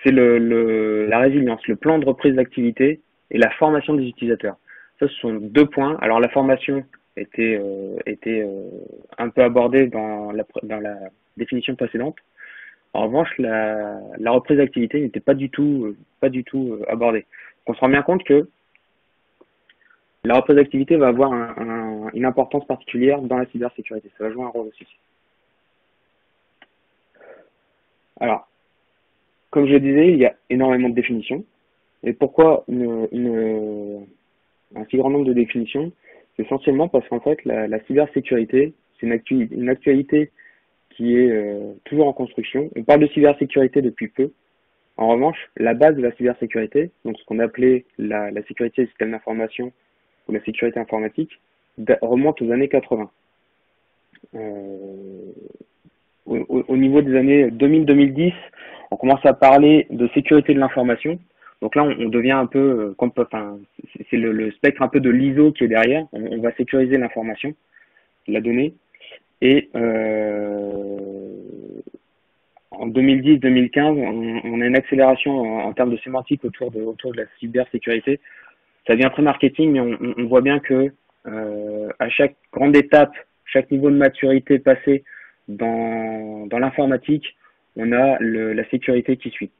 c'est la résilience, le plan de reprise d'activité et la formation des utilisateurs. Ça, ce sont deux points. Alors, la formation était un peu abordée dans la définition précédente. En revanche, la reprise d'activité n'était pas du tout abordée. On se rend bien compte que la reprise d'activité va avoir une importance particulière dans la cybersécurité. Ça va jouer un rôle aussi. Alors, comme je le disais, il y a énormément de définitions. Et pourquoi un si grand nombre de définitions? C'est essentiellement parce qu'en fait, la cybersécurité, c'est une actualité qui est toujours en construction. On parle de cybersécurité depuis peu. En revanche, la base de la cybersécurité, donc ce qu'on appelait la sécurité des systèmes d'information ou la sécurité informatique, remonte aux années 80. Euh, au niveau des années 2000-2010, on commence à parler de sécurité de l'information. Donc là, on devient un peu, enfin, c'est le spectre un peu de l'ISO qui est derrière. On va sécuriser l'information, la donnée. Et en 2010-2015, on a une accélération en termes de sémantique autour de la cybersécurité. Ça devient très marketing, mais on voit bien que à chaque grande étape, chaque niveau de maturité passé dans l'informatique, on a la sécurité qui suit.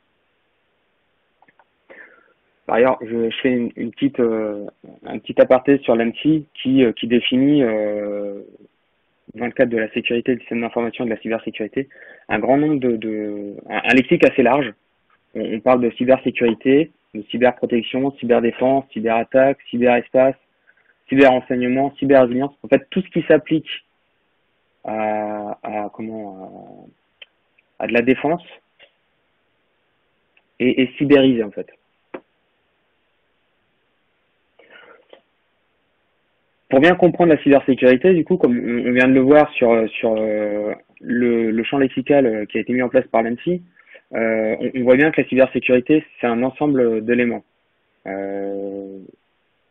Par ailleurs, je fais un petit aparté sur l'ANSSI qui définit, dans le cadre de la sécurité du système d'information et de la cybersécurité, un grand nombre un lexique assez large. On parle de cybersécurité, de cyberprotection, cyberdéfense, cyberattaque, cyberespace, cyberrenseignement, cyberrésilience. En fait, tout ce qui s'applique à de la défense est cyberisé en fait. Pour bien comprendre la cybersécurité, du coup, comme on vient de le voir sur le champ lexical qui a été mis en place par l'ANSSI, on voit bien que la cybersécurité, c'est un ensemble d'éléments.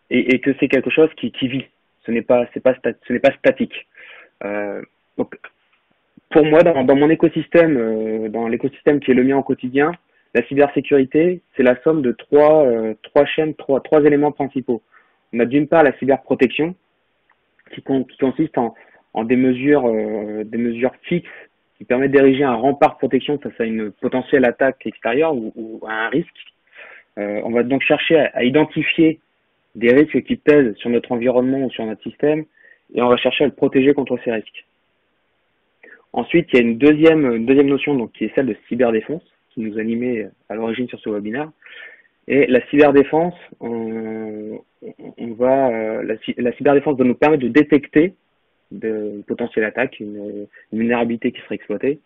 Et que c'est quelque chose qui vit. Ce n'est pas statique. Donc, pour moi, dans mon écosystème, dans l'écosystème qui est le mien au quotidien, la cybersécurité, c'est la somme de trois éléments principaux. On a d'une part la cyberprotection, qui consiste en des mesures fixes qui permettent d'ériger un rempart de protection face à une potentielle attaque extérieure ou à un risque. On va donc chercher à identifier des risques qui pèsent sur notre environnement ou sur notre système, et on va chercher à le protéger contre ces risques. Ensuite, il y a une deuxième notion donc, qui est celle de cyberdéfense, qui nous animait à l'origine sur ce webinaire. Et la cyberdéfense, la cyberdéfense doit nous permettre de détecter de potentielles attaques, une vulnérabilité qui serait exploitée,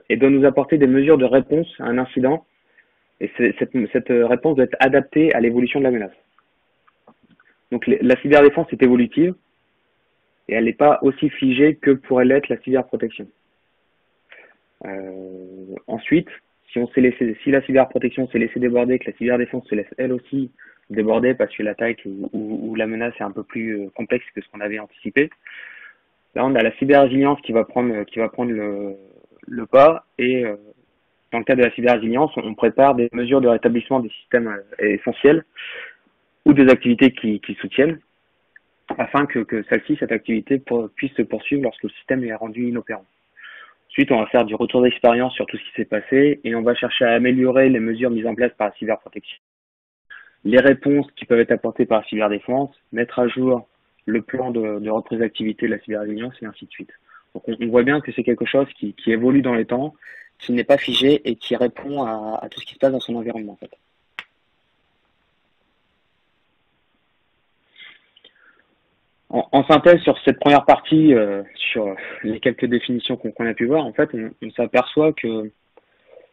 et doit nous apporter des mesures de réponse à un incident. Et cette réponse doit être adaptée à l'évolution de la menace. Donc la cyberdéfense est évolutive et elle n'est pas aussi figée que pourrait l'être la cyberprotection. Ensuite, si la cyberprotection s'est laissée déborder, que la cyberdéfense se laisse elle aussi déborder parce que l'attaque ou la menace est un peu plus complexe que ce qu'on avait anticipé, là on a la cyberrésilience qui va prendre le pas, et dans le cadre de la cyberrésilience, on prépare des mesures de rétablissement des systèmes essentiels ou des activités qui soutiennent, afin que cette activité puisse se poursuivre lorsque le système est rendu inopérant. Ensuite, on va faire du retour d'expérience sur tout ce qui s'est passé et on va chercher à améliorer les mesures mises en place par la cyberprotection, les réponses qui peuvent être apportées par la cyberdéfense, mettre à jour le plan de reprise d'activité de la cyberrésilience et ainsi de suite. Donc on voit bien que c'est quelque chose qui évolue dans les temps, qui n'est pas figé et qui répond à tout ce qui se passe dans son environnement en fait. En synthèse sur cette première partie, sur les quelques définitions qu'on a pu voir, en fait, on s'aperçoit que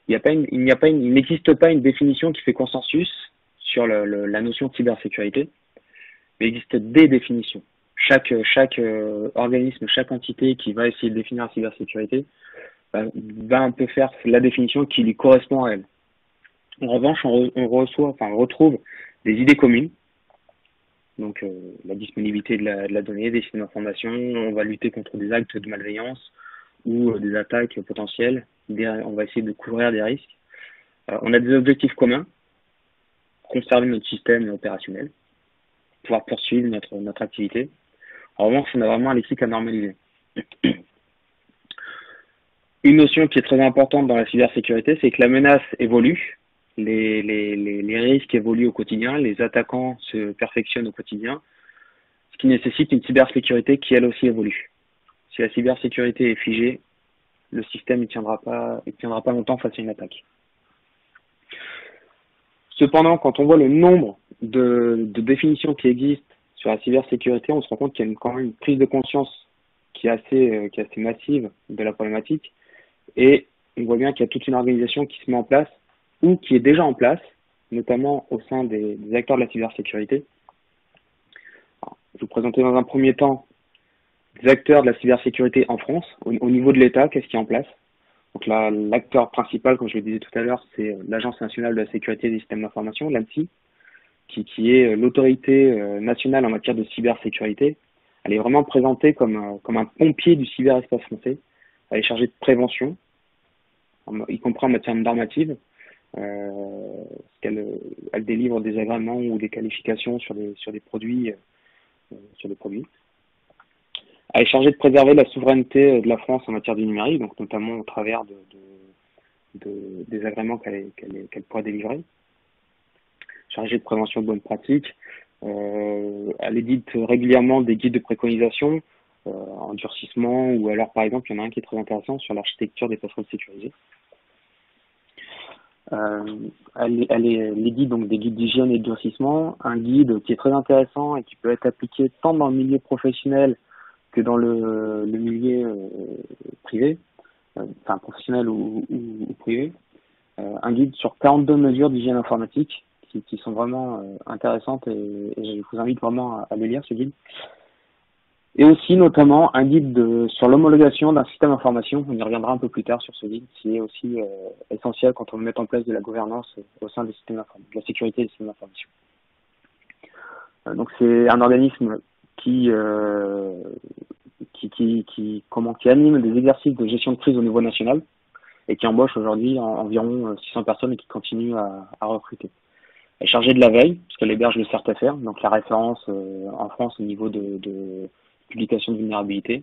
il n'existe pas une définition qui fait consensus sur la notion de cybersécurité, mais il existe des définitions. Chaque organisme, chaque entité qui va essayer de définir la cybersécurité va un peu faire la définition qui lui correspond à elle. En revanche, on retrouve des idées communes. Donc la disponibilité de la donnée, des systèmes d'information, on va lutter contre des actes de malveillance ou des attaques potentielles, on va essayer de couvrir des risques. On a des objectifs communs, conserver notre système opérationnel, pouvoir poursuivre notre activité. En revanche, on a vraiment un lexique à normaliser. Une notion qui est très importante dans la cybersécurité, c'est que la menace évolue, les risques évoluent au quotidien, les attaquants se perfectionnent au quotidien, ce qui nécessite une cybersécurité qui elle aussi évolue. Si la cybersécurité est figée, le système ne tiendra pas longtemps face à une attaque. Cependant, quand on voit le nombre de définitions qui existent sur la cybersécurité, on se rend compte qu'il y a quand même une prise de conscience qui est assez massive de la problématique. Et on voit bien qu'il y a toute une organisation qui se met en place ou qui est déjà en place, notamment au sein des acteurs de la cybersécurité. Alors, je vais vous présenter dans un premier temps des acteurs de la cybersécurité en France, au niveau de l'État, qu'est-ce qui est en place. Donc là, l'acteur principal, comme je le disais tout à l'heure, c'est l'Agence nationale de la sécurité des systèmes d'information, l'ANSSI, qui est l'autorité nationale en matière de cybersécurité. Elle est vraiment présentée comme un pompier du cyberespace français. Elle est chargée de prévention, y compris en matière normative. Elle délivre des agréments ou des qualifications sur des produits. Elle est chargée de préserver la souveraineté de la France en matière du numérique, donc notamment au travers des agréments qu'elle pourra délivrer. Chargée de prévention de bonnes pratiques. Elle édite régulièrement des guides de préconisation, en durcissement, ou alors par exemple, il y en a un qui est très intéressant sur l'architecture des passerelles sécurisées. Elle édite donc des guides d'hygiène et de durcissement, un guide qui est très intéressant et qui peut être appliqué tant dans le milieu professionnel que dans le milieu privé, enfin professionnel ou privé. Un guide sur 42 mesures d'hygiène informatique qui sont vraiment intéressantes et je vous invite vraiment à le lire, ce guide. Et aussi notamment un guide sur l'homologation d'un système d'information. On y reviendra un peu plus tard sur ce guide, qui est aussi essentiel quand on veut mettre en place de la gouvernance au sein des systèmes d'information, de la sécurité des systèmes d'information. Donc c'est un organisme qui anime des exercices de gestion de crise au niveau national et qui embauche aujourd'hui environ 600 personnes et qui continue à recruter. Elle est chargée de la veille, parce qu'elle héberge le CERT-FR, donc la référence en France au niveau de publication de vulnérabilité.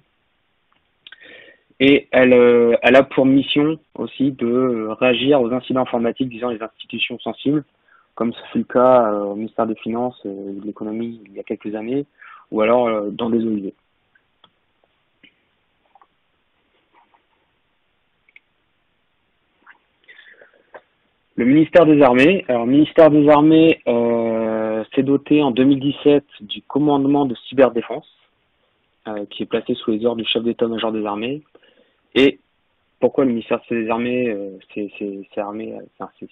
Et elle a pour mission aussi de réagir aux incidents informatiques visant les institutions sensibles, comme ce fut le cas au ministère des Finances et de l'Économie il y a quelques années, ou alors dans des OIV. Le ministère des Armées. Alors, le ministère des Armées s'est doté en 2017 du commandement de cyberdéfense, qui est placé sous les ordres du chef d'état-major des armées. Et pourquoi le ministère des Armées s'est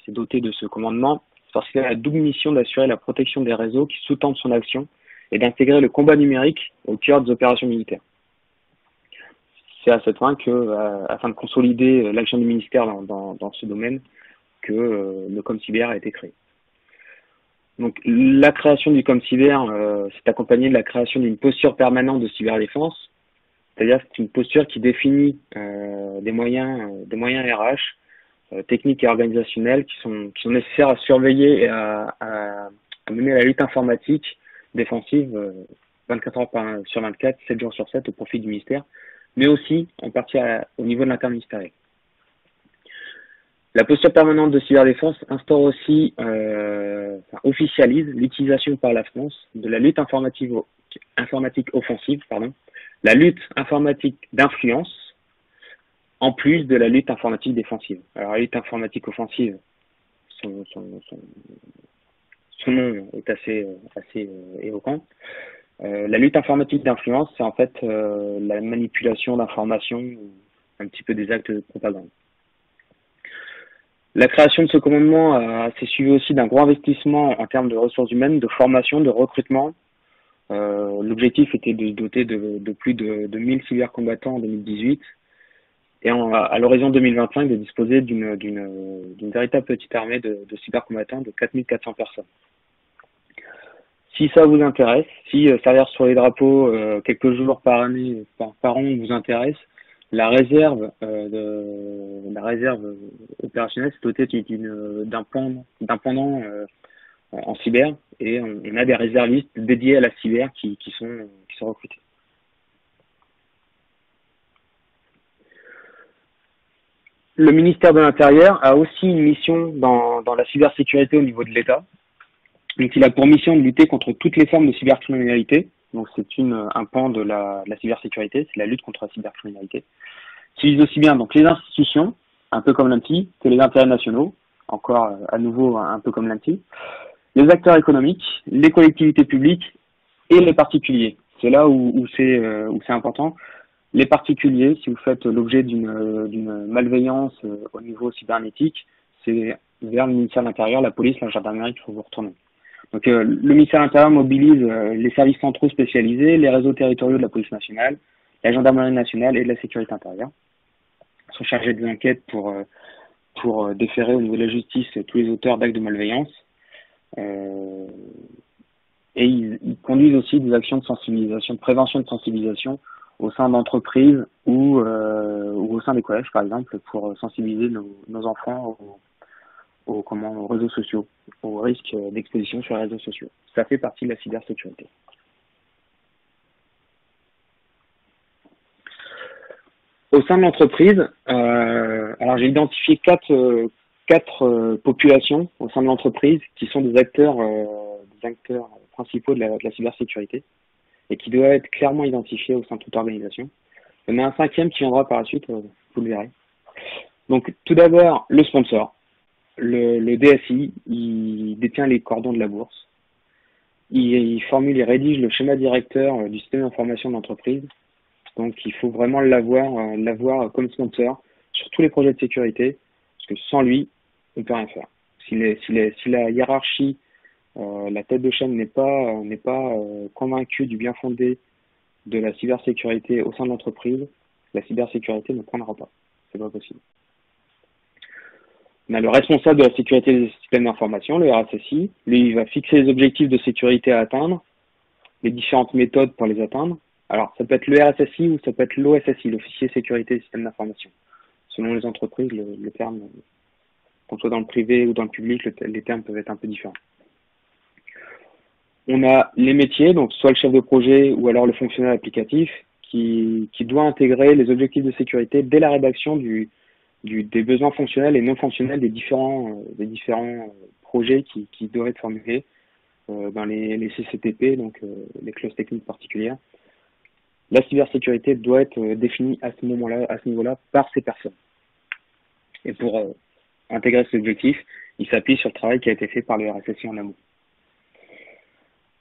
doté de ce commandement? C'est parce qu'il a la double mission d'assurer la protection des réseaux qui sous-tendent son action et d'intégrer le combat numérique au cœur des opérations militaires. C'est à cette fin que, afin de consolider l'action du ministère dans ce domaine, que le ComCyber a été créé. Donc la création du ComCyber s'est accompagnée de la création d'une posture permanente de cyberdéfense, c'est-à-dire que c'est une posture qui définit des moyens RH, techniques et organisationnels qui sont nécessaires à surveiller et à mener la lutte informatique défensive 24 heures sur 24, 7 jours sur 7 au profit du ministère, mais aussi en partie au niveau de l'interministériel. La posture permanente de cyberdéfense instaure aussi, officialise l'utilisation par la France de la lutte informatique offensive, la lutte informatique d'influence, en plus de la lutte informatique défensive. Alors la lutte informatique offensive, son nom est assez éloquent. La lutte informatique d'influence, c'est en fait la manipulation d'informations, un petit peu des actes de propagande. La création de ce commandement s'est suivie aussi d'un gros investissement en termes de ressources humaines, de formation, de recrutement. L'objectif était de doter de plus de 1000 cybercombattants en 2018 et à l'horizon 2025 de disposer d'une véritable petite armée de cybercombattants de 4400 personnes. Si ça vous intéresse, si servir sur les drapeaux quelques jours par année, par an vous intéresse, La réserve opérationnelle, c'est doté d'un pendant en cyber, et on a des réservistes dédiés à la cyber qui sont recrutés. Le ministère de l'Intérieur a aussi une mission dans la cybersécurité au niveau de l'État. Donc, il a pour mission de lutter contre toutes les formes de cybercriminalité. Donc, c'est un pan de la cybersécurité, c'est la lutte contre la cybercriminalité. Qui vise aussi bien donc les institutions, un peu comme l'ANSSI, que les intérêts nationaux, encore à nouveau un peu comme l'ANSSI, les acteurs économiques, les collectivités publiques et les particuliers. C'est là où c'est important. Les particuliers, si vous faites l'objet d'une malveillance au niveau cybernétique, c'est vers le ministère de l'Intérieur, la police, la gendarmerie qu'il faut vous retourner. Donc le ministère de l'Intérieur mobilise les services centraux spécialisés, les réseaux territoriaux de la police nationale, la gendarmerie nationale et de la sécurité intérieure. Ils sont chargés des enquêtes pour déférer au niveau de la justice tous les auteurs d'actes de malveillance. Et ils conduisent aussi des actions de sensibilisation, de prévention de sensibilisation au sein d'entreprises ou au sein des collèges, par exemple, pour sensibiliser nos enfants aux réseaux sociaux, aux risques d'exposition sur les réseaux sociaux. Ça fait partie de la cybersécurité. Au sein de l'entreprise, alors j'ai identifié quatre populations au sein de l'entreprise qui sont des acteurs principaux de la cybersécurité et qui doivent être clairement identifiés au sein de toute organisation. Il y en a un cinquième qui viendra par la suite, vous le verrez. Donc tout d'abord, le sponsor. Le DSI, il détient les cordons de la bourse. Il formule et rédige le schéma directeur du système d'information de l'entreprise. Donc il faut vraiment l'avoir comme sponsor sur tous les projets de sécurité, parce que sans lui, on ne peut rien faire. Si la hiérarchie, la tête de chaîne n'est pas convaincue du bien fondé de la cybersécurité au sein de l'entreprise, la cybersécurité ne prendra pas. C'est pas possible. On a le responsable de la sécurité des systèmes d'information, le RSSI. Lui, il va fixer les objectifs de sécurité à atteindre, les différentes méthodes pour les atteindre. Alors, ça peut être le RSSI ou ça peut être l'OSSI, l'officier sécurité des systèmes d'information. Selon les entreprises, le terme, qu'on soit dans le privé ou dans le public, les termes peuvent être un peu différents. On a les métiers, donc soit le chef de projet ou alors le fonctionnaire applicatif, qui doit intégrer les objectifs de sécurité dès la rédaction des besoins fonctionnels et non fonctionnels des différents projets qui doivent être formulés dans les CCTP, donc les clauses techniques particulières. La cybersécurité doit être définie à ce niveau-là, par ces personnes. Et pour intégrer cet objectif, il s'appuie sur le travail qui a été fait par le RSSI en amont.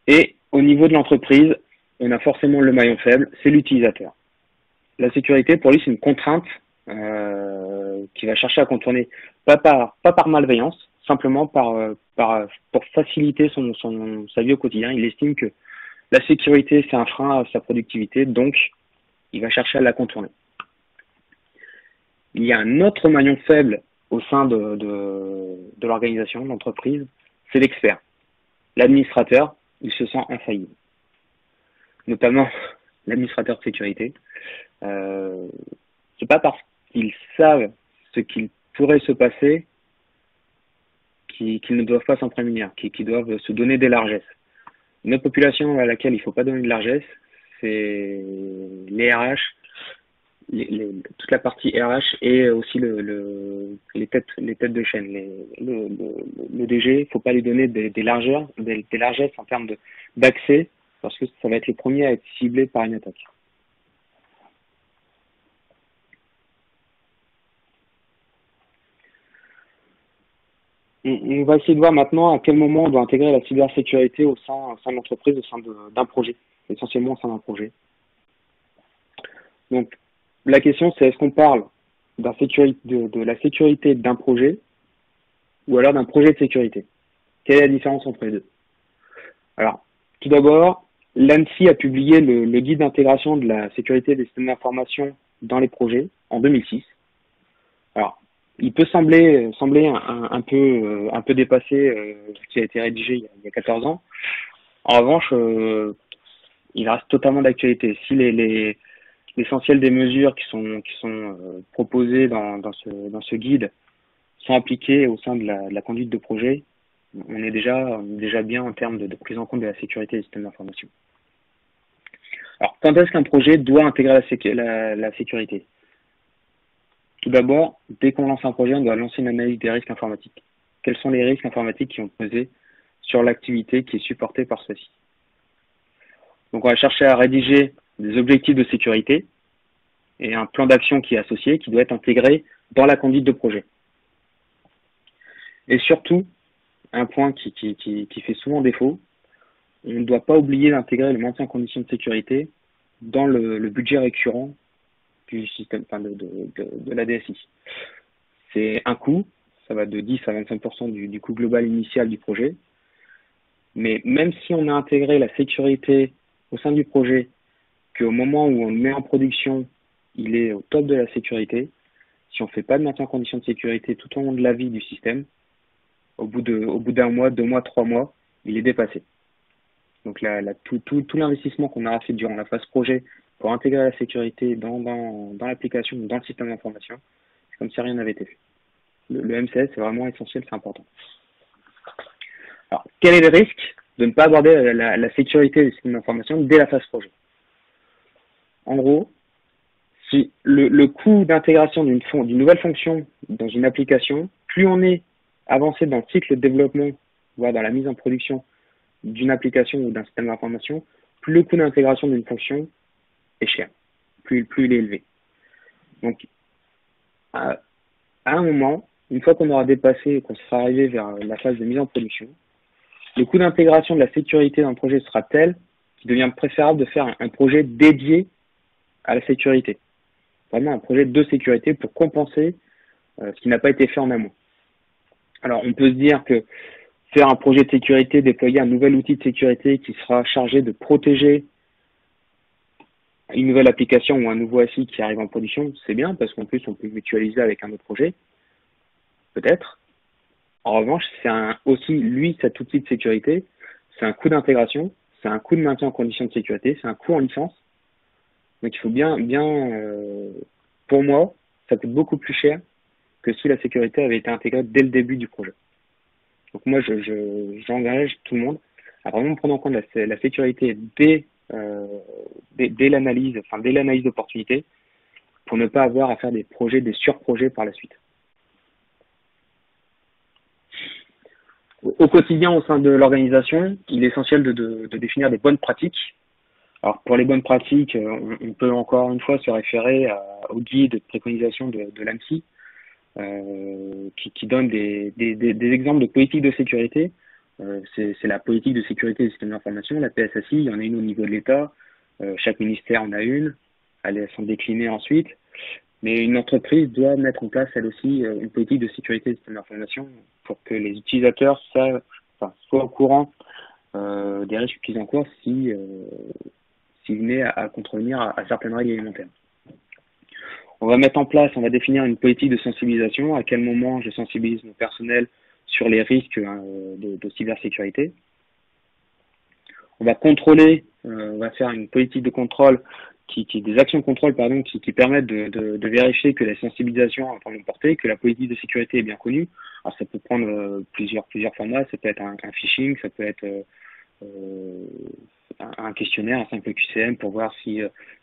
Et au niveau de l'entreprise, on a forcément le maillon faible, c'est l'utilisateur. La sécurité, pour lui, c'est une contrainte qui va chercher à contourner, pas par malveillance, simplement pour faciliter sa vie au quotidien. Il estime que la sécurité, c'est un frein à sa productivité, donc il va chercher à la contourner. Il y a un autre maillon faible au sein de l'organisation, de l'entreprise, c'est l'expert. L'administrateur, il se sent infaillible. Notamment l'administrateur de sécurité. C'est pas parce qu'ils savent ce qu'il pourrait se passer qu'ils ne doivent pas s'en prémunir, qu'ils doivent se donner des largesses. Une autre population à laquelle il ne faut pas donner de largesse, c'est les RH, toute la partie RH et aussi les têtes de chaîne. Le DG, il ne faut pas lui donner des largesses en termes d'accès, parce que ça va être les premiers à être ciblés par une attaque. On va essayer de voir maintenant à quel moment on doit intégrer la cybersécurité au sein de l'entreprise, au sein d'un projet, essentiellement au sein d'un projet. Donc, la question c'est est-ce qu'on parle de la sécurité d'un projet ou alors d'un projet de sécurité? Quelle est la différence entre les deux? Alors, tout d'abord, l'ANSSI a publié le guide d'intégration de la sécurité des systèmes d'information dans les projets en 2006. Alors, il peut sembler un peu dépassé ce qui a été rédigé il y a 14 ans. En revanche, il reste totalement d'actualité. Si l'essentiel des mesures qui sont proposées dans ce guide sont appliquées au sein de la conduite de projet, on est déjà bien en termes de prise en compte de la sécurité des systèmes d'information. Alors, quand est-ce qu'un projet doit intégrer la sécurité? Tout d'abord, dès qu'on lance un projet, on doit lancer une analyse des risques informatiques. Quels sont les risques informatiques qui ont pesé sur l'activité qui est supportée par ceci? Donc, on va chercher à rédiger des objectifs de sécurité et un plan d'action qui est associé, qui doit être intégré dans la conduite de projet. Et surtout, un point qui fait souvent défaut, on ne doit pas oublier d'intégrer le maintien en condition de sécurité dans le budget récurrent du système, enfin de la DSI. C'est un coût, ça va de 10 à 25% du coût global initial du projet. Mais même si on a intégré la sécurité au sein du projet, qu'au moment où on le met en production, il est au top de la sécurité, si on ne fait pas de maintien en condition de sécurité tout au long de la vie du système, au bout d'un mois, 2 mois, 3 mois, il est dépassé. Donc tout l'investissement qu'on aura fait durant la phase projet pour intégrer la sécurité dans l'application ou dans le système d'information, c'est comme si rien n'avait été fait. Le MCS, c'est vraiment essentiel, c'est important. Alors, quel est le risque de ne pas aborder la sécurité des systèmes d'information dès la phase projet? En gros, si le coût d'intégration d'une nouvelle fonction dans une application, plus on est avancé dans le cycle de développement, voire dans la mise en production d'une application ou d'un système d'information, plus le coût d'intégration d'une fonction est cher, plus il est élevé. Donc, à un moment, une fois qu'on aura dépassé, qu'on sera arrivé vers la phase de mise en production, le coût d'intégration de la sécurité dans le projet sera tel qu'il devient préférable de faire un projet dédié à la sécurité. Vraiment un projet de sécurité pour compenser ce qui n'a pas été fait en amont. Alors, on peut se dire que faire un projet de sécurité, déployer un nouvel outil de sécurité qui sera chargé de protéger une nouvelle application ou un nouveau SI qui arrive en production, c'est bien parce qu'en plus on peut mutualiser avec un autre projet, peut-être. En revanche, c'est aussi, cet outil de sécurité, c'est un coût d'intégration, c'est un coût de maintien en condition de sécurité, c'est un coût en licence. Donc il faut pour moi, ça coûte beaucoup plus cher que si la sécurité avait été intégrée dès le début du projet. Donc moi, j'engage tout le monde à vraiment prendre en compte la sécurité dès l'analyse, dès l'analyse d'opportunité, pour ne pas avoir à faire des surprojets par la suite. Au quotidien, au sein de l'organisation, il est essentiel de définir des bonnes pratiques. Alors pour les bonnes pratiques, on peut encore une fois se référer au guide de préconisation de l'ANSSI, qui donne des exemples de politiques de sécurité. C'est la politique de sécurité des systèmes d'information, la PSSI, il y en a une au niveau de l'État, chaque ministère en a une, elles sont déclinées ensuite, mais une entreprise doit mettre en place elle aussi une politique de sécurité des systèmes d'information pour que les utilisateurs soient au courant des risques qu'ils encourent s'ils venaient à contrevenir à certaines règles élémentaires. On va définir une politique de sensibilisation, à quel moment je sensibilise mon personnel sur les risques de cybersécurité. On va on va faire une politique de contrôle, des actions de contrôle qui permettent de vérifier que la sensibilisation a vraiment porté, que la politique de sécurité est bien connue. Alors ça peut prendre plusieurs formats, ça peut être un phishing, ça peut être un questionnaire, un simple QCM pour voir si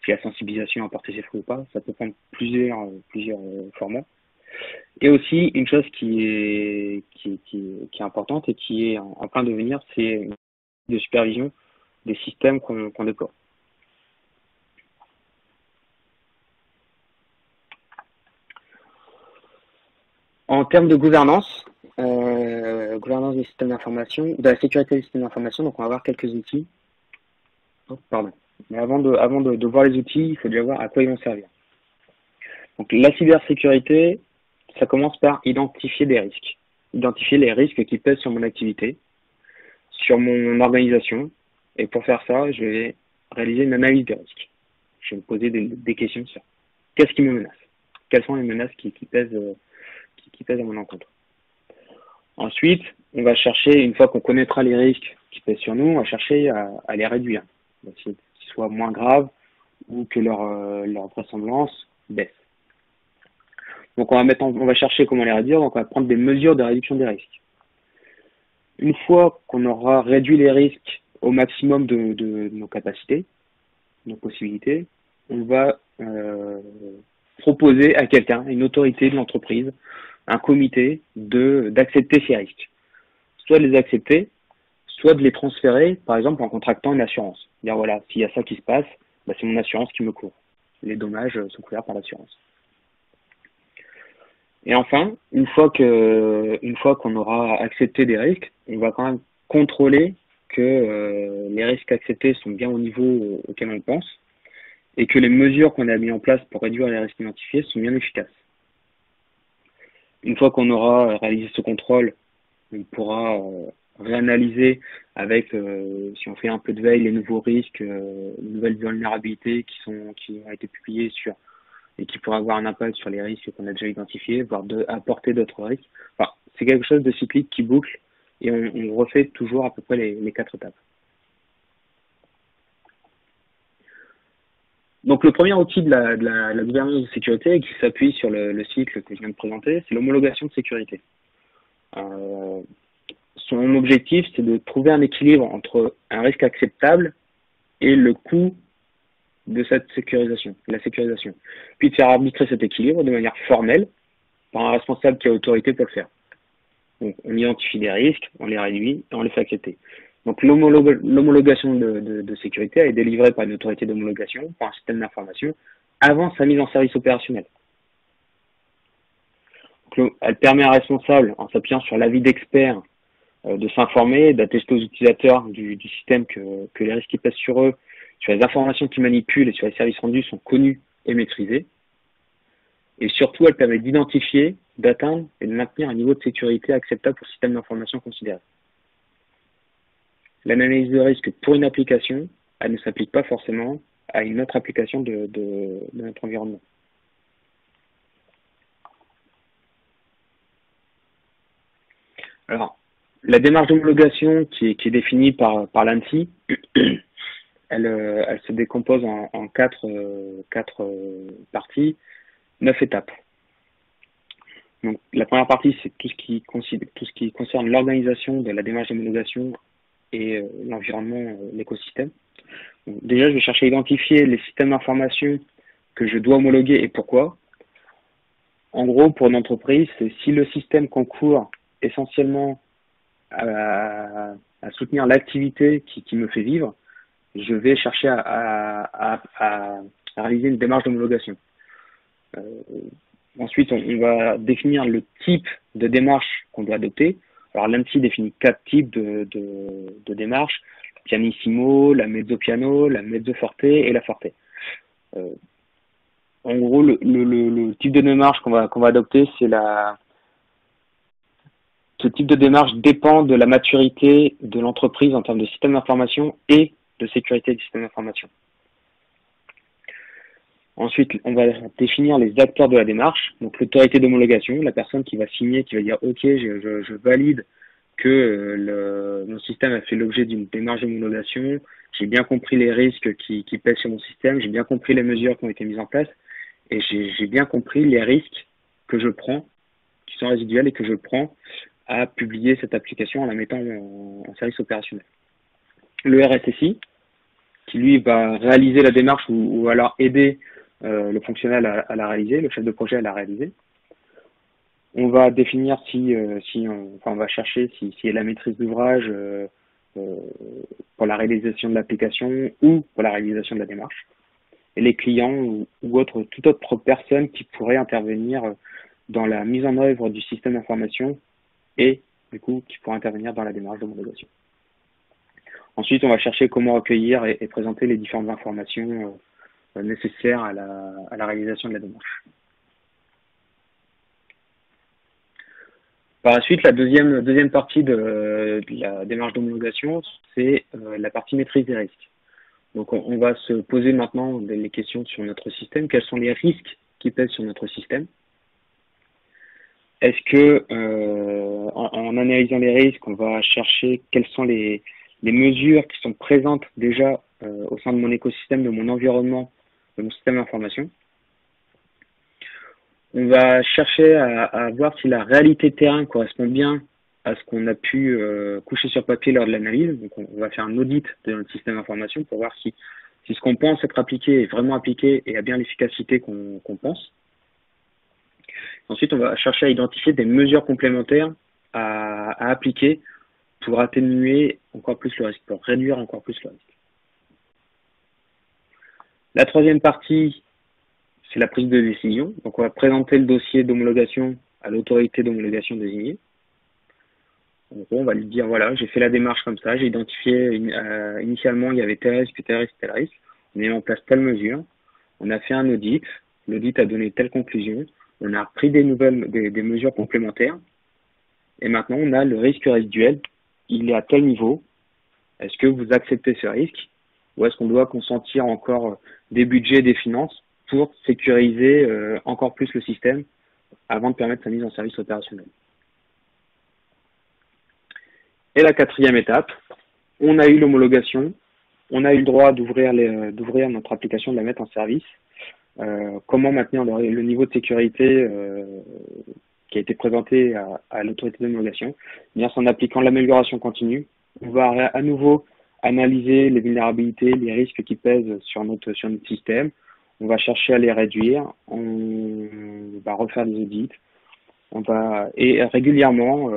la sensibilisation a porté ses fruits ou pas. Ça peut prendre plusieurs formats. Et aussi, une chose qui est importante et qui est en plein devenir, c'est une de supervision des systèmes qu'on déploie. En termes de gouvernance des systèmes d'information, de la sécurité des systèmes d'information, donc on va voir quelques outils. Oh, pardon. Mais avant de voir les outils, il faut déjà voir à quoi ils vont servir. Donc la cybersécurité, ça commence par identifier des risques. Identifier les risques qui pèsent sur mon activité, sur mon organisation. Et pour faire ça, je vais réaliser une analyse des risques. Je vais me poser des questions sur qu'est-ce qui me menace. Quelles sont les menaces qui pèsent à mon encontre. Ensuite, on va chercher, une fois qu'on connaîtra les risques qui pèsent sur nous, on va chercher à les réduire. Qu'ils soient moins graves ou que leur vraisemblance baisse. Donc on va chercher comment les réduire, donc on va prendre des mesures de réduction des risques. Une fois qu'on aura réduit les risques au maximum de nos capacités, nos possibilités, on va proposer à quelqu'un, une autorité de l'entreprise, un comité, d'accepter ces risques. Soit de les accepter, soit de les transférer, par exemple en contractant une assurance. Dire voilà, s'il y a ça qui se passe, bah, c'est mon assurance qui me couvre. Les dommages sont couverts par l'assurance. Et enfin, une fois qu'on aura accepté des risques, on va quand même contrôler que les risques acceptés sont bien au niveau auquel on pense et que les mesures qu'on a mises en place pour réduire les risques identifiés sont bien efficaces. Une fois qu'on aura réalisé ce contrôle, on pourra réanalyser avec, si on fait un peu de veille, les nouveaux risques, les nouvelles vulnérabilités qui ont été publiées et qui pourraient avoir un impact sur les risques qu'on a déjà identifiés, voire apporter d'autres risques. Enfin, c'est quelque chose de cyclique qui boucle et on refait toujours à peu près les 4 étapes. Donc le premier outil de la gouvernance de sécurité qui s'appuie sur le cycle que je viens de présenter, c'est l'homologation de sécurité. Son objectif, c'est de trouver un équilibre entre un risque acceptable et le coût de cette sécurisation, la sécurisation. Puis de faire arbitrer cet équilibre de manière formelle par un responsable qui a autorité pour le faire. Donc on identifie des risques, on les réduit et on les fait accepter. Donc l'homologation de sécurité est délivrée par une autorité d'homologation, par un système d'information, avant sa mise en service opérationnel. Donc, elle permet à un responsable, en s'appuyant sur l'avis d'experts, de s'informer, d'attester aux utilisateurs du système que les risques qui pèsent sur eux, sur les informations qu'ils manipulent et sur les services rendus sont connus et maîtrisés. Et surtout, elle permet d'identifier, d'atteindre et de maintenir un niveau de sécurité acceptable pour le système d'information considéré. L'analyse de risque pour une application, elle ne s'applique pas forcément à une autre application de notre environnement. Alors, la démarche d'homologation qui est définie par l'ANSSI, elle se décompose en quatre parties, 9 étapes. Donc, la première partie, c'est tout ce qui concerne l'organisation de la démarche d'homologation et l'environnement, l'écosystème. Déjà, je vais chercher à identifier les systèmes d'information que je dois homologuer et pourquoi. En gros, pour une entreprise, c'est si le système concourt essentiellement à soutenir l'activité qui me fait vivre, je vais chercher à réaliser une démarche d'homologation. Ensuite, on va définir le type de démarche qu'on doit adopter. Alors, l'ANSSI définit 4 types de démarches: pianissimo, la mezzo piano, la mezzo forte et la forte. En gros, le type de démarche qu'on va adopter, ce type de démarche dépend de la maturité de l'entreprise en termes de système d'information et de sécurité du système d'information. Ensuite, on va définir les acteurs de la démarche, donc l'autorité d'homologation, la personne qui va signer, qui va dire « Ok, je valide que mon système a fait l'objet d'une démarche d'homologation, j'ai bien compris les risques qui pèsent sur mon système, j'ai bien compris les mesures qui ont été mises en place, et j'ai bien compris les risques que je prends, qui sont résiduels et que je prends à publier cette application en la mettant en service opérationnel. » Le RSSI, qui lui va réaliser la démarche ou alors aider le fonctionnel à la réaliser, le chef de projet à la réaliser. On va définir on va chercher s'il y a la maîtrise d'ouvrage pour la réalisation de l'application ou pour la réalisation de la démarche. Et les clients ou toute autre personne qui pourrait intervenir dans la mise en œuvre du système d'information et du coup qui pourrait intervenir dans la démarche d'homologation. Ensuite, on va chercher comment recueillir et présenter les différentes informations nécessaires à la réalisation de la démarche. Par la suite, la deuxième partie de la démarche d'homologation, c'est la partie maîtrise des risques. Donc, on va se poser maintenant les questions sur notre système. Quels sont les risques qui pèsent sur notre système? Est-ce que, en analysant les risques, on va chercher quelles sont les mesures qui sont présentes déjà au sein de mon écosystème, de mon environnement, de mon système d'information. On va chercher à voir si la réalité de terrain correspond bien à ce qu'on a pu coucher sur papier lors de l'analyse. Donc, on va faire un audit de notre système d'information pour voir si ce qu'on pense être appliqué est vraiment appliqué et a bien l'efficacité qu'on pense. Ensuite, on va chercher à identifier des mesures complémentaires à appliquer pour atténuer encore plus le risque, pour réduire encore plus le risque. La troisième partie, c'est la prise de décision. Donc, on va présenter le dossier d'homologation à l'autorité d'homologation désignée. En gros, on va lui dire, voilà, j'ai fait la démarche comme ça, j'ai identifié, initialement, il y avait tel risque, tel risque, tel risque. On a mis en place telle mesure. On a fait un audit. L'audit a donné telle conclusion. On a pris des mesures complémentaires. Et maintenant, on a le risque résiduel. Il est à tel niveau. Est-ce que vous acceptez ce risque? Ou est-ce qu'on doit consentir encore des budgets, des finances pour sécuriser encore plus le système avant de permettre sa mise en service opérationnel? Et la quatrième étape, on a eu l'homologation, on a eu le droit d'ouvrir notre application, de la mettre en service. Comment maintenir le niveau de sécurité qui a été présenté à l'autorité d'homologation? Bien, c'est en appliquant l'amélioration continue. On va à nouveau analyser les vulnérabilités, les risques qui pèsent sur notre système. On va chercher à les réduire. On va refaire des audits. Et régulièrement,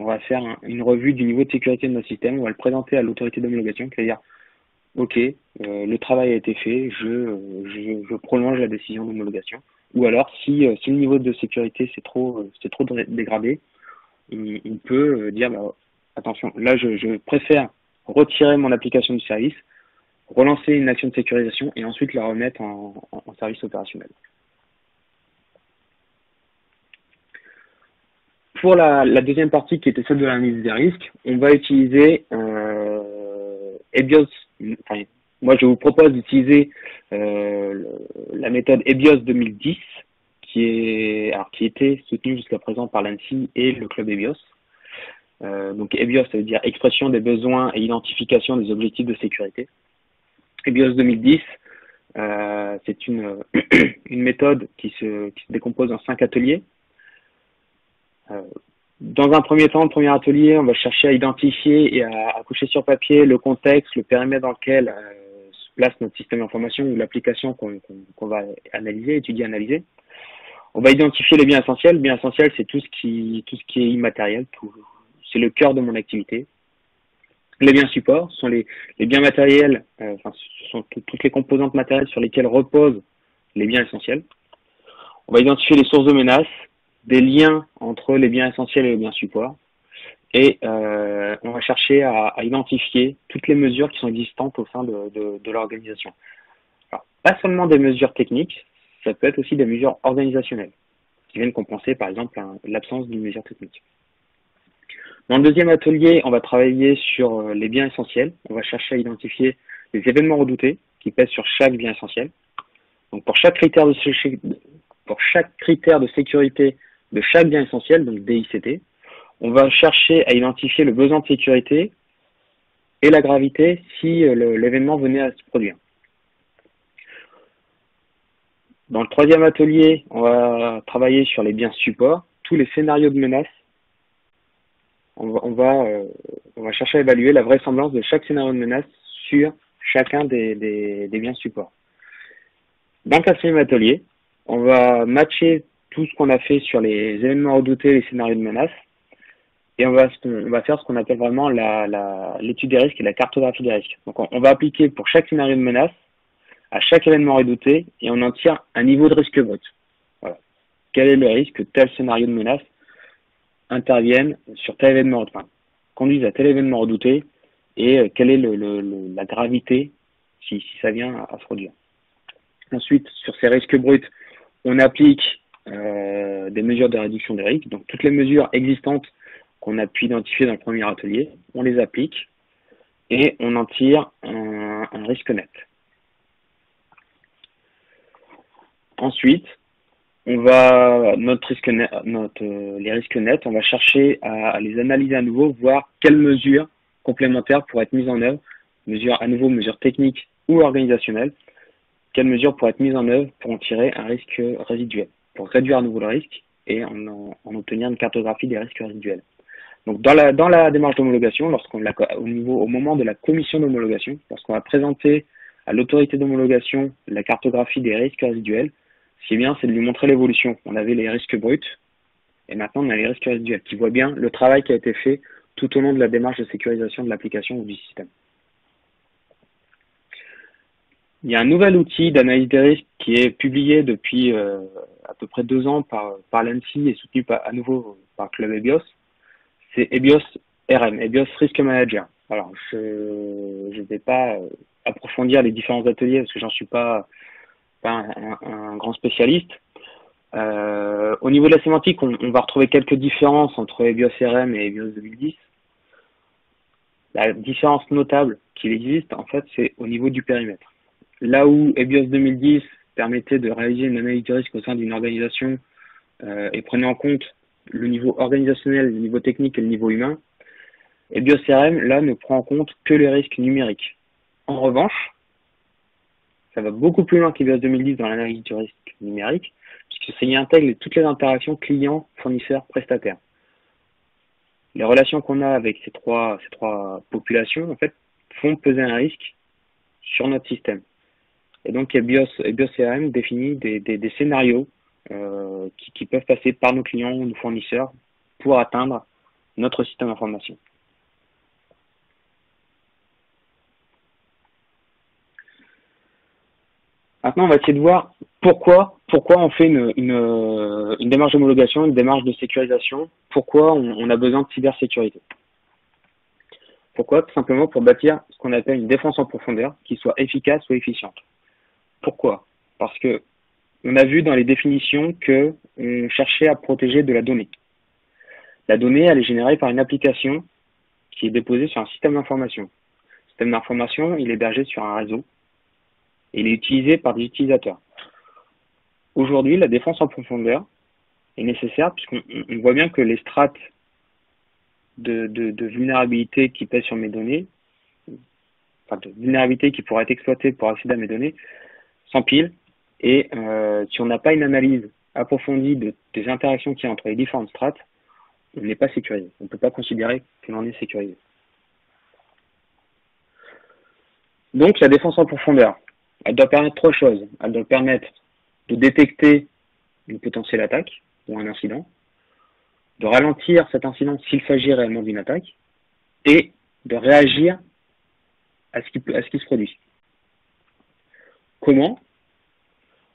on va faire une revue du niveau de sécurité de notre système. On va le présenter à l'autorité d'homologation, qui va dire OK, le travail a été fait, je prolonge la décision d'homologation. Ou alors, si le niveau de sécurité c'est trop dégradé, on peut dire attention, là je préfère retirer mon application du service, relancer une action de sécurisation et ensuite la remettre en service opérationnel. Pour la deuxième partie qui était celle de l'analyse des risques, on va utiliser EBIOS. Enfin, moi, je vous propose d'utiliser la méthode EBIOS 2010, qui était soutenue jusqu'à présent par l'ANSSI et le club EBIOS. Donc EBIOS, ça veut dire expression des besoins et identification des objectifs de sécurité. EBIOS 2010, c'est une méthode qui se décompose en 5 ateliers. Dans un premier temps, le premier atelier, on va chercher à identifier et à coucher sur papier le contexte, le périmètre dans lequel se place notre système d'information ou l'application qu'on va analyser, étudier, analyser. On va identifier les biens essentiels. Bien essentiel, c'est tout ce qui est immatériel, c'est le cœur de mon activité. Les biens supports sont les biens matériels, ce sont toutes les composantes matérielles sur lesquelles reposent les biens essentiels. On va identifier les sources de menaces, des liens entre les biens essentiels et les biens supports. Et on va chercher à identifier toutes les mesures qui sont existantes au sein de l'organisation. Alors, pas seulement des mesures techniques, ça peut être aussi des mesures organisationnelles, qui viennent compenser par exemple l'absence d'une mesure technique. Dans le deuxième atelier, on va travailler sur les biens essentiels. On va chercher à identifier les événements redoutés qui pèsent sur chaque bien essentiel. Donc pour chaque critère de sécurité de chaque bien essentiel, donc DICT, on va chercher à identifier le besoin de sécurité et la gravité si l'événement venait à se produire. Dans le troisième atelier, on va travailler sur les biens supports, tous les scénarios de menace. On va chercher à évaluer la vraisemblance de chaque scénario de menace sur chacun des biens supports. Dans le quatrième atelier, on va matcher tout ce qu'on a fait sur les événements redoutés, les scénarios de menace, et on va faire ce qu'on appelle vraiment l'étude des risques et la cartographie des risques. Donc on va appliquer pour chaque scénario de menace, à chaque événement redouté, et on en tire un niveau de risque brut. Voilà. Quel est le risque que tel scénario de menace intervienne sur tel événement, enfin, conduise à tel événement redouté, et quelle est la gravité si ça vient à se produire. Ensuite, sur ces risques bruts, on applique des mesures de réduction des risques. Donc, toutes les mesures existantes qu'on a pu identifier dans le premier atelier, on les applique et on en tire un risque net. Ensuite, les risques nets, on va chercher à les analyser à nouveau, voir quelles mesures complémentaires pourraient être mises en œuvre, mesures techniques ou organisationnelles, quelles mesures pourraient être mises en œuvre pour en tirer un risque résiduel, pour réduire à nouveau le risque et en obtenir une cartographie des risques résiduels. Donc dans la démarche d'homologation, au moment de la commission d'homologation, lorsqu'on va présenter à l'autorité d'homologation la cartographie des risques résiduels, ce qui est bien, c'est de lui montrer l'évolution. On avait les risques bruts et maintenant on a les risques résiduels, qui voient bien le travail qui a été fait tout au long de la démarche de sécurisation de l'application ou du système. Il y a un nouvel outil d'analyse des risques qui est publié depuis à peu près 2 ans par l'ANSSI et soutenu à nouveau par Club EBIOS. C'est EBIOS RM, EBIOS Risk Manager. Alors, je ne vais pas approfondir les différents ateliers parce que j'en suis pas un grand spécialiste. Au niveau de la sémantique, on va retrouver quelques différences entre EBIOS RM et EBIOS 2010. La différence notable qu'il existe, en fait, c'est au niveau du périmètre. Là où EBIOS 2010 permettait de réaliser une analyse de risque au sein d'une organisation et prenait en compte le niveau organisationnel, le niveau technique et le niveau humain, EBIOS RM, là, ne prend en compte que les risques numériques. En revanche, ça va beaucoup plus loin qu'EBIOS 2010 dans l'analyse du risque numérique, puisque ça y intègre toutes les interactions clients, fournisseurs, prestataires. Les relations qu'on a avec ces trois populations, en fait, font peser un risque sur notre système. Et donc, EBIOS CRM définit des scénarios qui peuvent passer par nos clients ou nos fournisseurs pour atteindre notre système d'information. Maintenant, on va essayer de voir pourquoi on fait une démarche d'homologation, une démarche de sécurisation, pourquoi on a besoin de cybersécurité. Pourquoi? Tout simplement pour bâtir ce qu'on appelle une défense en profondeur qui soit efficace ou efficiente. Pourquoi? Parce que on a vu dans les définitions qu'on cherchait à protéger de la donnée. La donnée, elle est générée par une application qui est déposée sur un système d'information. Le système d'information, il est hébergé sur un réseau et il est utilisé par des utilisateurs. Aujourd'hui, la défense en profondeur est nécessaire puisqu'on voit bien que les strates de vulnérabilité qui pèsent sur mes données, enfin de vulnérabilité qui pourraient être exploitées pour accéder à mes données, s'empilent. Et si on n'a pas une analyse approfondie des interactions qu'il y a entre les différentes strates, on n'est pas sécurisé. On ne peut pas considérer que l'on est sécurisé. Donc la défense en profondeur, elle doit permettre 3 choses. Elle doit permettre de détecter une potentielle attaque ou un incident, de ralentir cet incident s'il s'agit réellement d'une attaque, et de réagir à ce qui se produit. Comment?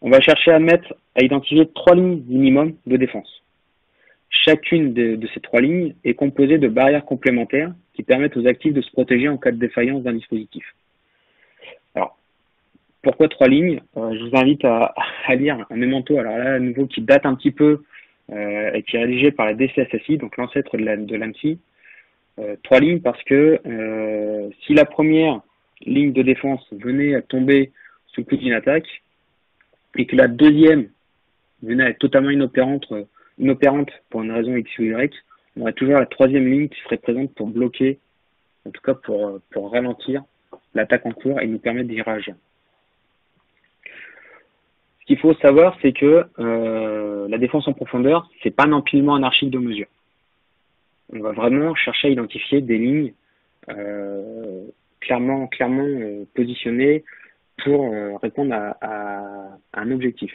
On va chercher à identifier 3 lignes minimum de défense. Chacune de ces 3 lignes est composée de barrières complémentaires qui permettent aux actifs de se protéger en cas de défaillance d'un dispositif. Alors, pourquoi 3 lignes? Je vous invite à lire un mémento, alors là, à nouveau, qui date un petit peu et qui est rédigé par la DCSSI, donc l'ancêtre de l'ANSSI. 3 lignes parce que si la première ligne de défense venait à tomber sous le coup d'une attaque, et que la deuxième venait à être totalement inopérante pour une raison X ou Y, on aurait toujours la 3e ligne qui serait présente pour bloquer, en tout cas pour ralentir l'attaque en cours et nous permettre d'y réagir. Ce qu'il faut savoir, c'est que la défense en profondeur, c'est pas un empilement anarchique de mesures. On va vraiment chercher à identifier des lignes clairement positionnées pour répondre à un objectif.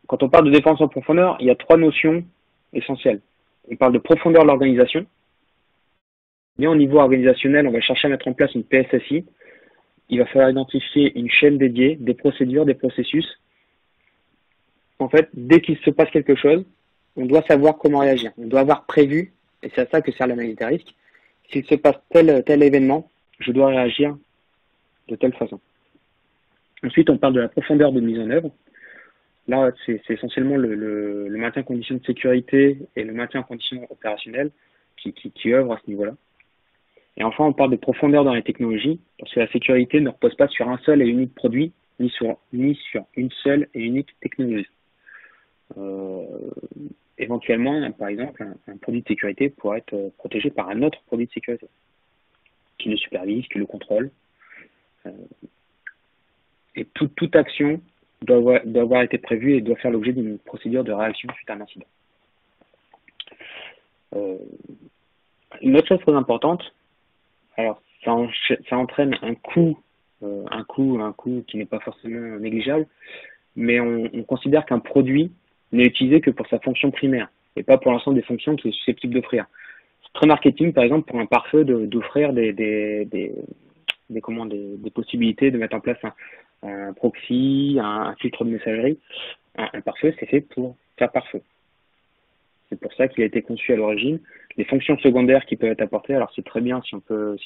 Quand on parle de défense en profondeur, il y a 3 notions essentielles. On parle de profondeur de l'organisation. Bien au niveau organisationnel, on va chercher à mettre en place une PSSI. Il va falloir identifier une chaîne dédiée, des procédures, des processus. En fait, dès qu'il se passe quelque chose, on doit savoir comment réagir. On doit avoir prévu, et c'est à ça que sert l'analyse des risques, s'il se passe tel événement, je dois réagir de telle façon. Ensuite, on parle de la profondeur de mise en œuvre. Là, c'est essentiellement le maintien en conditions de sécurité et le maintien en conditions opérationnelles qui œuvrent à ce niveau-là. Et enfin, on parle de profondeur dans les technologies, parce que la sécurité ne repose pas sur un seul et unique produit, ni sur une seule et unique technologie. Éventuellement, par exemple, un produit de sécurité pourrait être protégé par un autre produit de sécurité, qui le supervise, qui le contrôle. Et toute action doit avoir été prévue et doit faire l'objet d'une procédure de réaction suite à un incident. Une autre chose très importante, alors ça entraîne un coût qui n'est pas forcément négligeable, mais on considère qu'un produit n'est utilisé que pour sa fonction primaire et pas pour l'ensemble des fonctions qu'il est susceptible d'offrir. C'est très marketing, par exemple, pour un pare-feu d'offrir des possibilités de mettre en place un proxy, un filtre de messagerie. Un pare-feu, c'est fait pour faire pare-feu. C'est pour ça qu'il a été conçu à l'origine. Les fonctions secondaires qui peuvent être apportées, alors c'est très bien si on peut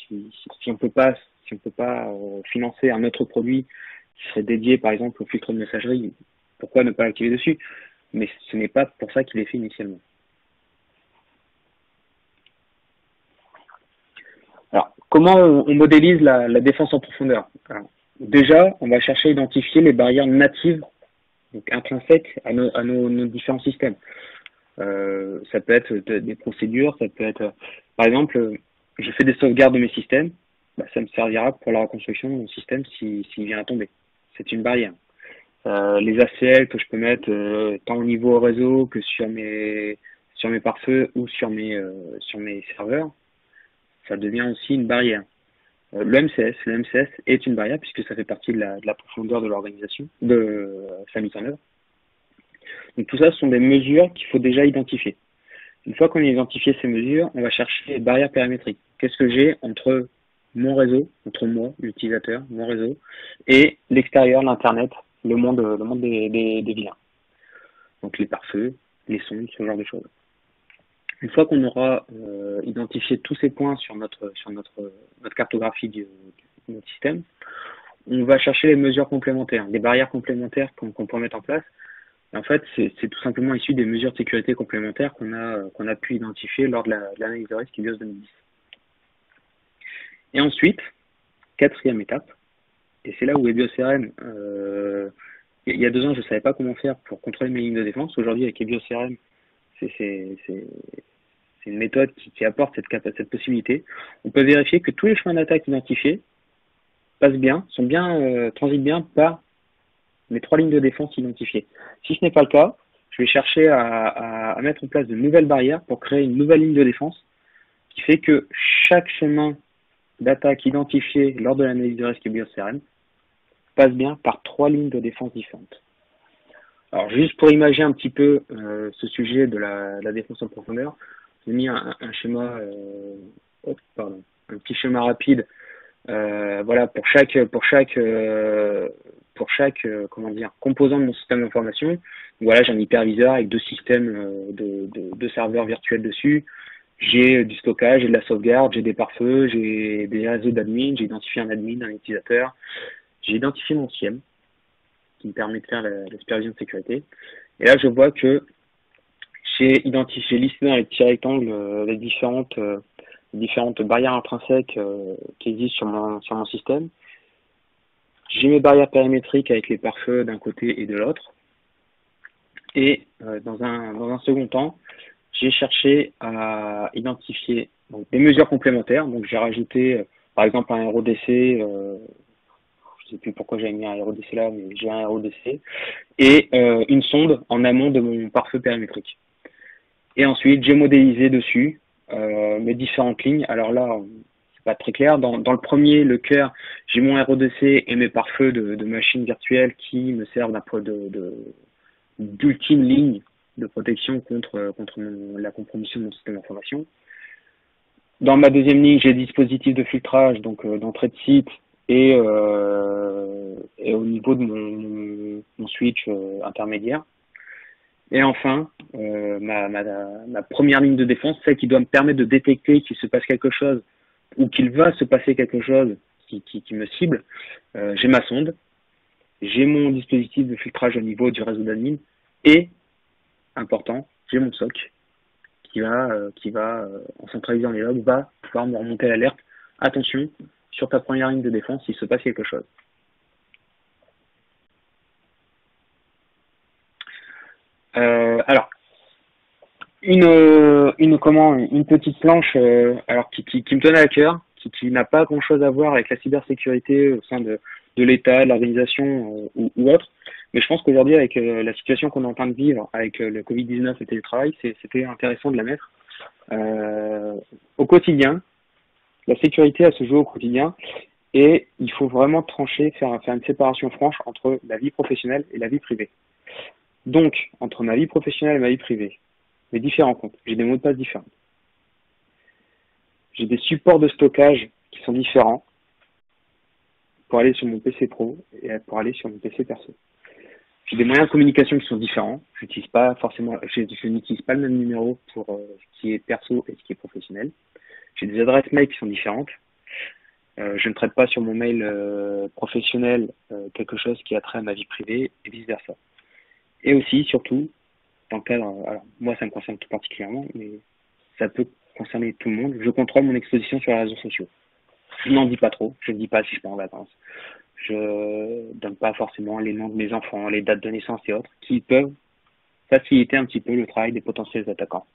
pas financer un autre produit qui serait dédié par exemple au filtre de messagerie, pourquoi ne pas l'activer dessus? Mais ce n'est pas pour ça qu'il est fait initialement. Alors, comment on modélise la défense en profondeur? Alors, déjà, on va chercher à identifier les barrières natives, donc intrinsèques à nos différents systèmes. Ça peut être des procédures, ça peut être, par exemple, je fais des sauvegardes de mes systèmes, ça me servira pour la reconstruction de mon système s'il vient à tomber. C'est une barrière. Les ACL que je peux mettre tant au niveau réseau que sur mes pare-feux ou sur mes serveurs, ça devient aussi une barrière. Le MCS est une barrière puisque ça fait partie de la profondeur de l'organisation, de sa mise en œuvre. Donc tout ça, ce sont des mesures qu'il faut déjà identifier. Une fois qu'on a identifié ces mesures, on va chercher les barrières périmétriques. Qu'est-ce que j'ai entre mon réseau, entre moi, l'utilisateur, mon réseau, et l'extérieur, l'Internet, le monde des vilains. Donc les pare-feux, les sondes, ce genre de choses. Une fois qu'on aura identifié tous ces points sur notre cartographie de notre système, on va chercher les mesures complémentaires, des barrières complémentaires qu'on peut mettre en place. Et en fait, c'est tout simplement issu des mesures de sécurité complémentaires qu'on a pu identifier lors de l'analyse de risque BIOS 2010. Et ensuite, quatrième étape, et c'est là où EBIOS CRM, il y a 2 ans, je ne savais pas comment faire pour contrôler mes lignes de défense. Aujourd'hui, avec EBIOS CRM, c'est une méthode qui apporte cette possibilité. On peut vérifier que tous les chemins d'attaque identifiés passent bien, transitent bien par mes 3 lignes de défense identifiées. Si ce n'est pas le cas, je vais chercher à mettre en place de nouvelles barrières pour créer une nouvelle ligne de défense qui fait que chaque chemin d'attaque identifié lors de l'analyse de risque BIOS CRM passe bien par 3 lignes de défense différentes. Alors juste pour imaginer un petit peu ce sujet de la défense en profondeur, j'ai mis un schéma, un petit schéma rapide. Voilà, pour chaque composant de mon système d'information. Voilà, j'ai un hyperviseur avec 2 systèmes de serveurs virtuels dessus. J'ai du stockage, j'ai de la sauvegarde, j'ai des pare-feux, j'ai des réseaux d'admin, j'ai identifié un admin, un utilisateur. J'ai identifié mon SIEM qui me permet de faire la supervision de sécurité. Et là, je vois que j'ai listé dans les petits rectangles les différentes barrières intrinsèques qui existent sur mon système. J'ai mes barrières périmétriques avec les pare-feux d'un côté et de l'autre. Et dans un second temps, j'ai cherché à identifier des mesures complémentaires. Donc j'ai rajouté par exemple un RODC, je ne sais plus pourquoi j'avais mis un RODC là, mais j'ai un RODC, et une sonde en amont de mon pare-feu périmétrique. Et ensuite, j'ai modélisé dessus mes différentes lignes. Alors là, c'est pas très clair. Dans le premier, le cœur, j'ai mon RODC et mes pare-feux de machines virtuelles qui me servent d'ultime ligne de protection contre la compromission de mon système d'information. Dans ma deuxième ligne, j'ai des dispositifs de filtrage, donc d'entrée de site et au niveau de mon switch intermédiaire. Et enfin, ma première ligne de défense, celle qui doit me permettre de détecter qu'il se passe quelque chose ou qu'il va se passer quelque chose qui me cible. J'ai ma sonde, j'ai mon dispositif de filtrage au niveau du réseau d'admin et, important, j'ai mon SOC qui va en centralisant les logs, va pouvoir me remonter l'alerte. Attention, sur ta première ligne de défense, il se passe quelque chose. Alors, une petite planche alors qui me tenait à cœur, qui n'a pas grand-chose à voir avec la cybersécurité au sein de l'État, de l'organisation ou autre. Mais je pense qu'aujourd'hui, avec la situation qu'on est en train de vivre, avec le Covid-19 et le télétravail, c'était intéressant de la mettre. Au quotidien, la sécurité, elle se joue au quotidien et il faut vraiment trancher, faire une séparation franche entre la vie professionnelle et la vie privée. Donc, entre ma vie professionnelle et ma vie privée, mes différents comptes, j'ai des mots de passe différents. J'ai des supports de stockage qui sont différents pour aller sur mon PC pro et pour aller sur mon PC perso. J'ai des moyens de communication qui sont différents. Je n'utilise pas le même numéro pour ce qui est perso et ce qui est professionnel. J'ai des adresses mail qui sont différentes. Je ne traite pas sur mon mail professionnel quelque chose qui a trait à ma vie privée et vice versa. Et aussi, surtout, dans le cadre, alors moi ça me concerne tout particulièrement, mais ça peut concerner tout le monde, je contrôle mon exposition sur les réseaux sociaux. Je n'en dis pas trop, je ne dis pas si je pars en vacances. Je donne pas forcément les noms de mes enfants, les dates de naissance et autres, qui peuvent faciliter un petit peu le travail des potentiels attaquants.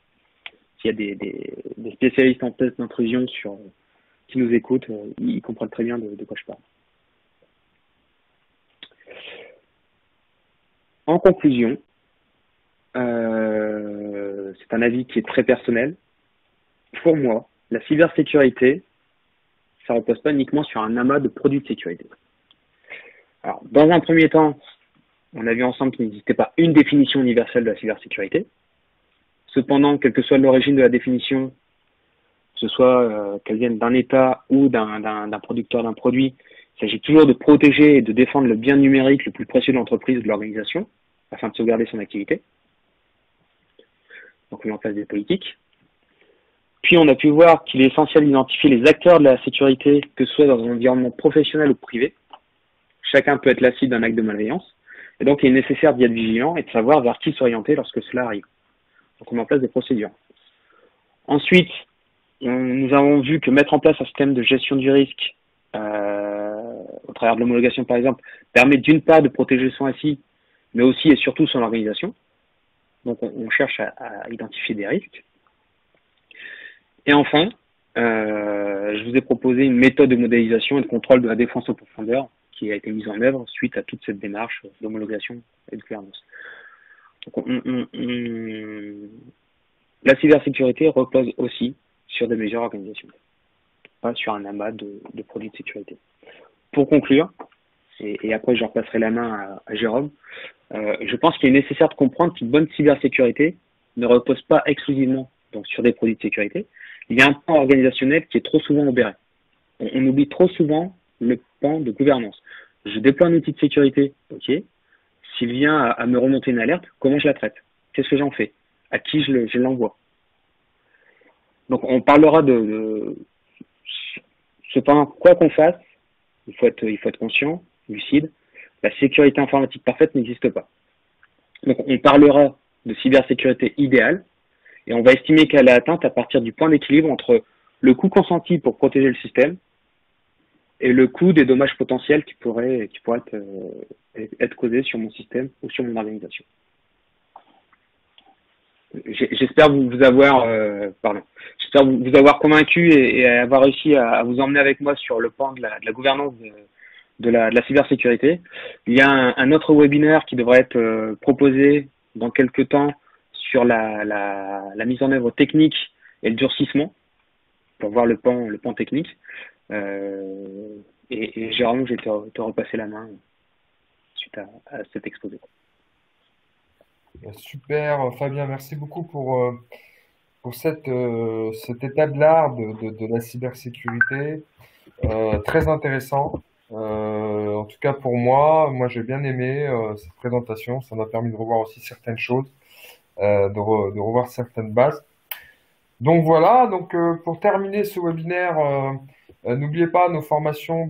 S'il y a des spécialistes en test d'intrusion qui nous écoutent, ils comprennent très bien de quoi je parle. En conclusion, c'est un avis qui est très personnel. Pour moi, la cybersécurité, ça ne repose pas uniquement sur un amas de produits de sécurité. Alors, dans un premier temps, on a vu ensemble qu'il n'existait pas une définition universelle de la cybersécurité. Cependant, quelle que soit l'origine de la définition, que ce soit qu'elle vienne d'un État ou d'un producteur d'un produit, il s'agit toujours de protéger et de défendre le bien numérique le plus précieux de l'entreprise ou de l'organisation, afin de sauvegarder son activité. Donc, on met en place des politiques. Puis, on a pu voir qu'il est essentiel d'identifier les acteurs de la sécurité, que ce soit dans un environnement professionnel ou privé. Chacun peut être la cible d'un acte de malveillance. Et donc, il est nécessaire d'y être vigilant et de savoir vers qui s'orienter lorsque cela arrive. Donc, on met en place des procédures. Ensuite, nous avons vu que mettre en place un système de gestion du risque, au travers de l'homologation par exemple, permet d'une part de protéger son SI, mais aussi et surtout son organisation. Donc, on cherche à identifier des risques. Et enfin, je vous ai proposé une méthode de modélisation et de contrôle de la défense en profondeur qui a été mise en œuvre suite à toute cette démarche d'homologation et de gouvernance. Donc, la cybersécurité repose aussi sur des mesures organisationnelles, pas sur un amas de produits de sécurité. Pour conclure, et après je repasserai la main à Jérôme, je pense qu'il est nécessaire de comprendre qu'une bonne cybersécurité ne repose pas exclusivement donc, sur des produits de sécurité. Il y a un pan organisationnel qui est trop souvent obéré. On oublie trop souvent le pan de gouvernance. Je déploie un outil de sécurité, ok. S'il vient à me remonter une alerte, comment je la traite? Qu'est-ce que j'en fais? À qui je l'envoie? Donc on parlera cependant, quoi qu'on fasse, il faut être conscient, lucide. La sécurité informatique parfaite n'existe pas. Donc on parlera de cybersécurité idéale et on va estimer qu'elle est atteinte à partir du point d'équilibre entre le coût consenti pour protéger le système et le coût des dommages potentiels qui pourraient être causés sur mon système ou sur mon organisation. J'espère vous avoir convaincu et avoir réussi à vous emmener avec moi sur le pan de la gouvernance de la cybersécurité. Il y a un autre webinaire qui devrait être proposé dans quelques temps sur la mise en œuvre technique et le durcissement pour voir le pan technique. Et Jérôme, je vais te repasser la main suite à cet exposé. Super, Fabien, merci beaucoup pour cet état de l'art de la cybersécurité. Très intéressant. En tout cas pour moi j'ai bien aimé cette présentation. Ça m'a permis de revoir aussi certaines choses, de revoir certaines bases. Donc voilà, pour terminer ce webinaire, n'oubliez pas, nos formations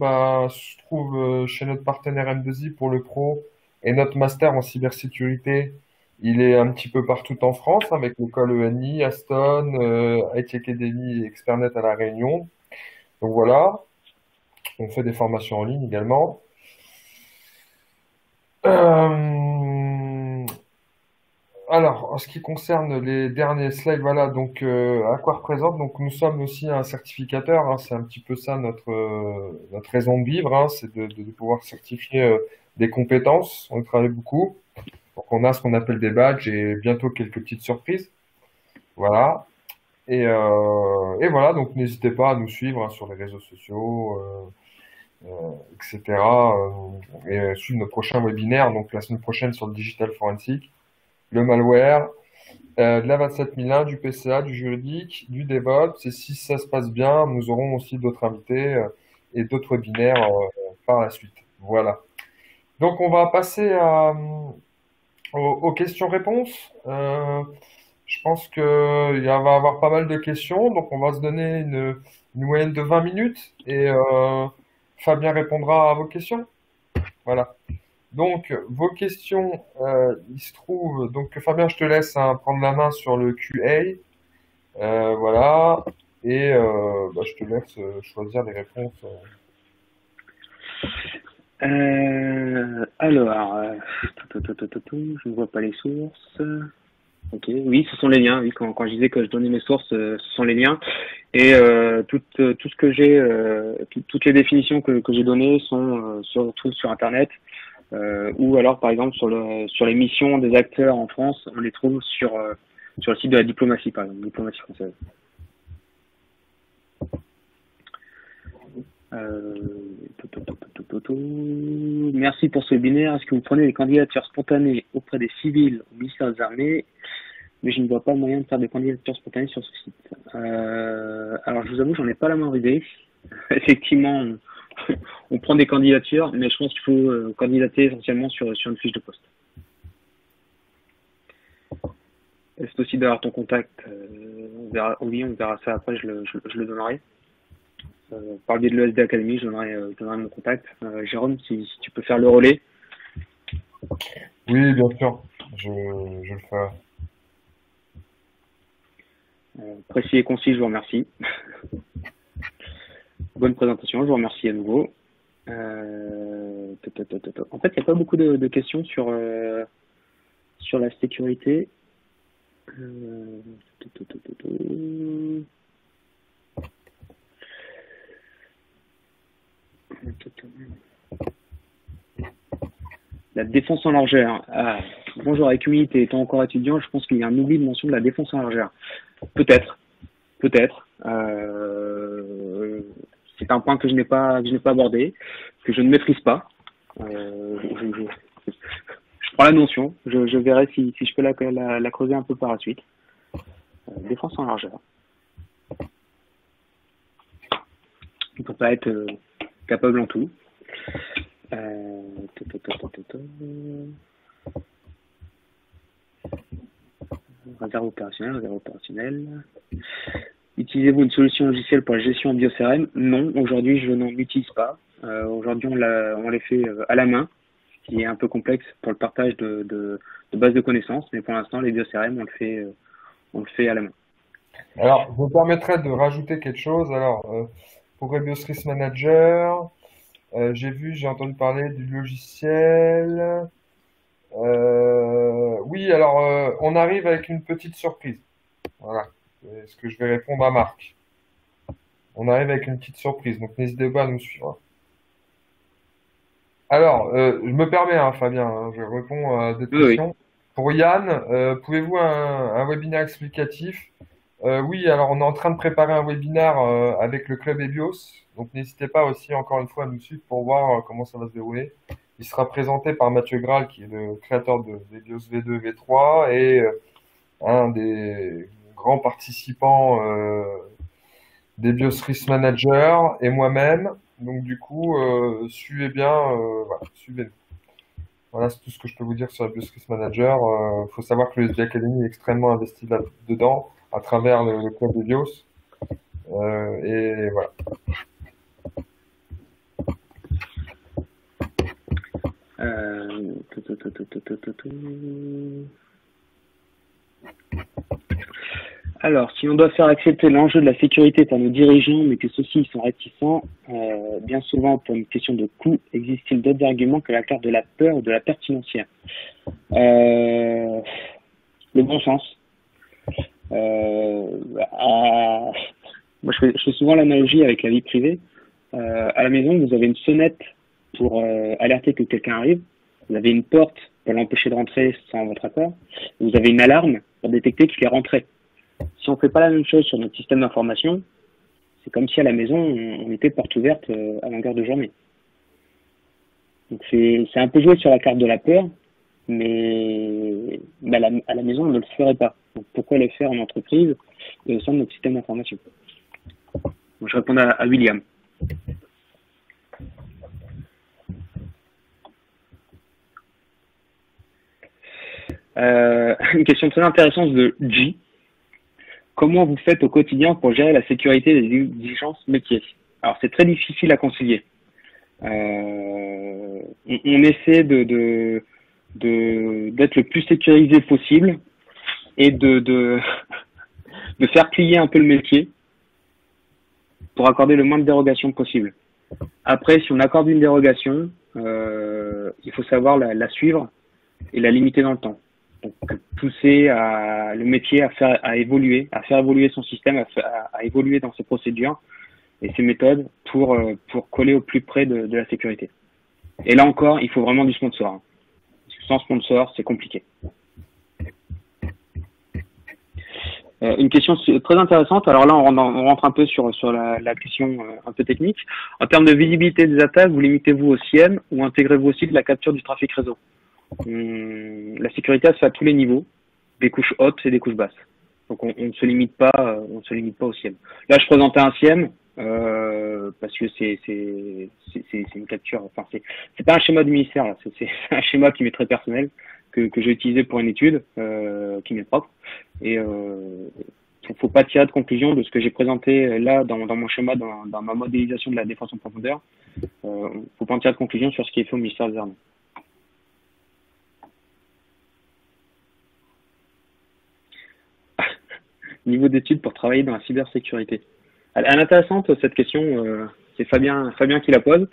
se trouvent chez notre partenaire M2I pour le pro et notre master en cybersécurité. Il est un petit peu partout en France avec l'école ENI, Aston, IT Academy et Expertnet à La Réunion. Donc voilà, on fait des formations en ligne également. Alors, en ce qui concerne les derniers slides, voilà, donc à quoi représente? Donc, nous sommes aussi un certificateur, hein, c'est un petit peu ça notre raison de vivre, hein, c'est de pouvoir certifier des compétences. On travaille beaucoup, donc on a ce qu'on appelle des badges et bientôt quelques petites surprises, voilà. Et voilà, donc n'hésitez pas à nous suivre hein, sur les réseaux sociaux, etc. Et suivre nos prochains webinaires, donc la semaine prochaine sur le digital forensic, le malware. De la 27001, du PCA, du juridique, du DevOps. Et si ça se passe bien, nous aurons aussi d'autres invités et d'autres webinaires par la suite. Voilà. Donc, on va passer aux questions-réponses. Je pense qu'il va y avoir pas mal de questions. Donc, on va se donner une moyenne de 20 minutes et Fabien répondra à vos questions. Voilà. Donc, vos questions, il se trouve. Donc, Fabien, je te laisse hein, prendre la main sur le QA. Voilà. Et je te laisse choisir les réponses. Je ne vois pas les sources. Ok, oui, ce sont les liens. Oui, quand je disais que je donnais mes sources, ce sont les liens. Et tout ce que j'ai, toutes les définitions que j'ai données sont surtout sur Internet. Ou alors, par exemple, sur les missions des acteurs en France, on les trouve sur le site de la diplomatie, par exemple, diplomatie française. Merci pour ce webinaire. Est-ce que vous prenez des candidatures spontanées auprès des civils au ministère des Armées? Mais je ne vois pas le moyen de faire des candidatures spontanées sur ce site. Alors, je vous avoue, j'en ai pas la moindre idée. Effectivement, on prend des candidatures, mais je pense qu'il faut candidater essentiellement sur une fiche de poste. C'est aussi d'avoir ton contact. On verra ça après, je le donnerai. Par le biais de l'ESD Academy, je donnerai mon contact. Jérôme, si tu peux faire le relais. Oui, bien sûr, je le ferai. Précis et concis, je vous remercie. Bonne présentation, je vous remercie à nouveau. En fait, il n'y a pas beaucoup de questions sur la sécurité. La défense en largeur. Ah, bonjour, avec humilité, étant encore étudiant, je pense qu'il y a un oubli de mention de la défense en largeur. Peut-être. C'est un point que je n'ai pas abordé, que je ne maîtrise pas. Je prends la notion, je verrai si je peux la creuser un peu par la suite. Défense en largeur. On ne peut pas être capable en tout. Réserve opérationnelle. Utilisez-vous une solution logicielle pour la gestion en BioCRM? Non, aujourd'hui je n'en utilise pas. Aujourd'hui on les fait à la main, ce qui est un peu complexe pour le partage de bases de connaissances, mais pour l'instant les BioCRM on le fait à la main. Alors, je me permettrai de rajouter quelque chose. Alors, pour Rebios Risk Manager, j'ai entendu parler du logiciel. Oui, alors, on arrive avec une petite surprise. Voilà. C'est ce que je vais répondre à Marc. On arrive avec une petite surprise, donc n'hésitez pas à nous suivre. Alors, je me permets, hein, Fabien, hein, je réponds à des questions. Oui. Pour Yann, pouvez-vous un webinaire explicatif? Oui, alors on est en train de préparer un webinaire avec le club EBIOS, donc n'hésitez pas aussi encore une fois à nous suivre pour voir comment ça va se dérouler. Il sera présenté par Mathieu Graal, qui est le créateur d'EBIOS V2, V3 et un des grands participants d'EBIOS Risk Manager et moi-même. Donc du coup, suivez bien, voilà, suivez-nous. Voilà, c'est tout ce que je peux vous dire sur EBIOS Risk Manager. Il faut savoir que le SB Academy est extrêmement investi là-dedans à travers le club EBIOS. Et voilà. Alors, si on doit faire accepter l'enjeu de la sécurité par nos dirigeants, mais que ceux-ci sont réticents, bien souvent pour une question de coût, existe-t-il d'autres arguments que la carte de la peur ou de la perte financière? le bon sens. À- Moi, je fais souvent l'analogie avec la vie privée. À la maison, vous avez une sonnette pour alerter que quelqu'un arrive. Vous avez une porte pour l'empêcher de rentrer sans votre accord. Vous avez une alarme pour détecter qu'il est rentré. Si on ne fait pas la même chose sur notre système d'information, c'est comme si à la maison, on était porte ouverte à longueur de journée. Donc c'est un peu joué sur la carte de la peur, mais à la maison, on ne le ferait pas. Donc pourquoi le faire en entreprise et au sein de notre système d'information? Je réponds à William. Une question très intéressante de G. Comment vous faites au quotidien pour gérer la sécurité des exigences métiers? Alors c'est très difficile à concilier. On essaie d'être le plus sécurisé possible et de faire plier un peu le métier pour accorder le moins de dérogations possible. Après, si on accorde une dérogation, il faut savoir la suivre et la limiter dans le temps. Donc, pousser le métier à faire évoluer son système, à évoluer dans ses procédures et ses méthodes pour coller au plus près de la sécurité. Et là encore, il faut vraiment du sponsor. Parce que sans sponsor, c'est compliqué. Une question très intéressante. Alors là, on rentre un peu sur la question un peu technique. En termes de visibilité des attaques, vous limitez-vous au CIEM ou intégrez-vous aussi de la capture du trafic réseau? La sécurité, elle se fait à tous les niveaux, des couches hautes et des couches basses. Donc on ne se limite pas au CIEM. Là, je présentais un CIEM parce que c'est une capture. Enfin, c'est pas un schéma du ministère là. C'est un schéma qui m'est très personnel que j'ai utilisé pour une étude qui m'est propre. Et faut pas tirer de conclusion de ce que j'ai présenté là dans mon schéma, dans ma modélisation de la défense en profondeur. Faut pas en tirer de conclusion sur ce qui est fait au ministère des Armées. Niveau d'études pour travailler dans la cybersécurité. Elle est intéressante cette question, c'est Fabien qui la pose.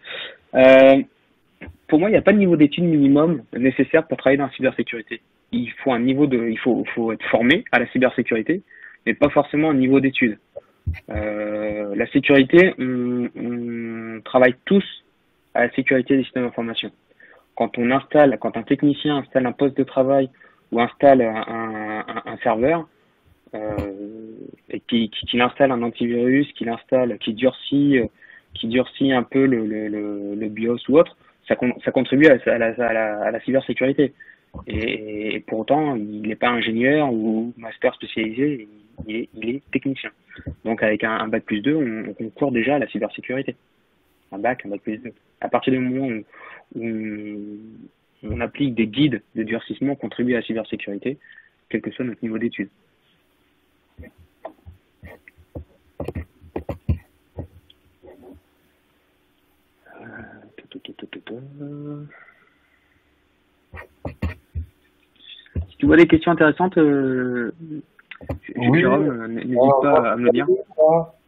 Pour moi, il n'y a pas de niveau d'études minimum nécessaire pour travailler dans la cybersécurité. Il faut être formé à la cybersécurité, mais pas forcément un niveau d'études. La sécurité, on travaille tous à la sécurité des systèmes d'information. Quand un technicien installe un poste de travail ou installe un serveur, et qu'il installe un antivirus, qui durcit un peu le BIOS ou autre, ça contribue à la cybersécurité. Et pour autant, il n'est pas ingénieur ou master spécialisé, il est technicien. Donc avec un bac plus 2, on concourt déjà à la cybersécurité. Un bac plus 2. À partir du moment où on applique des guides de durcissement, on contribue à la cybersécurité, quel que soit notre niveau d'études. Si tu vois des questions intéressantes, Oui, Jérôme, n'hésite pas à me le dire.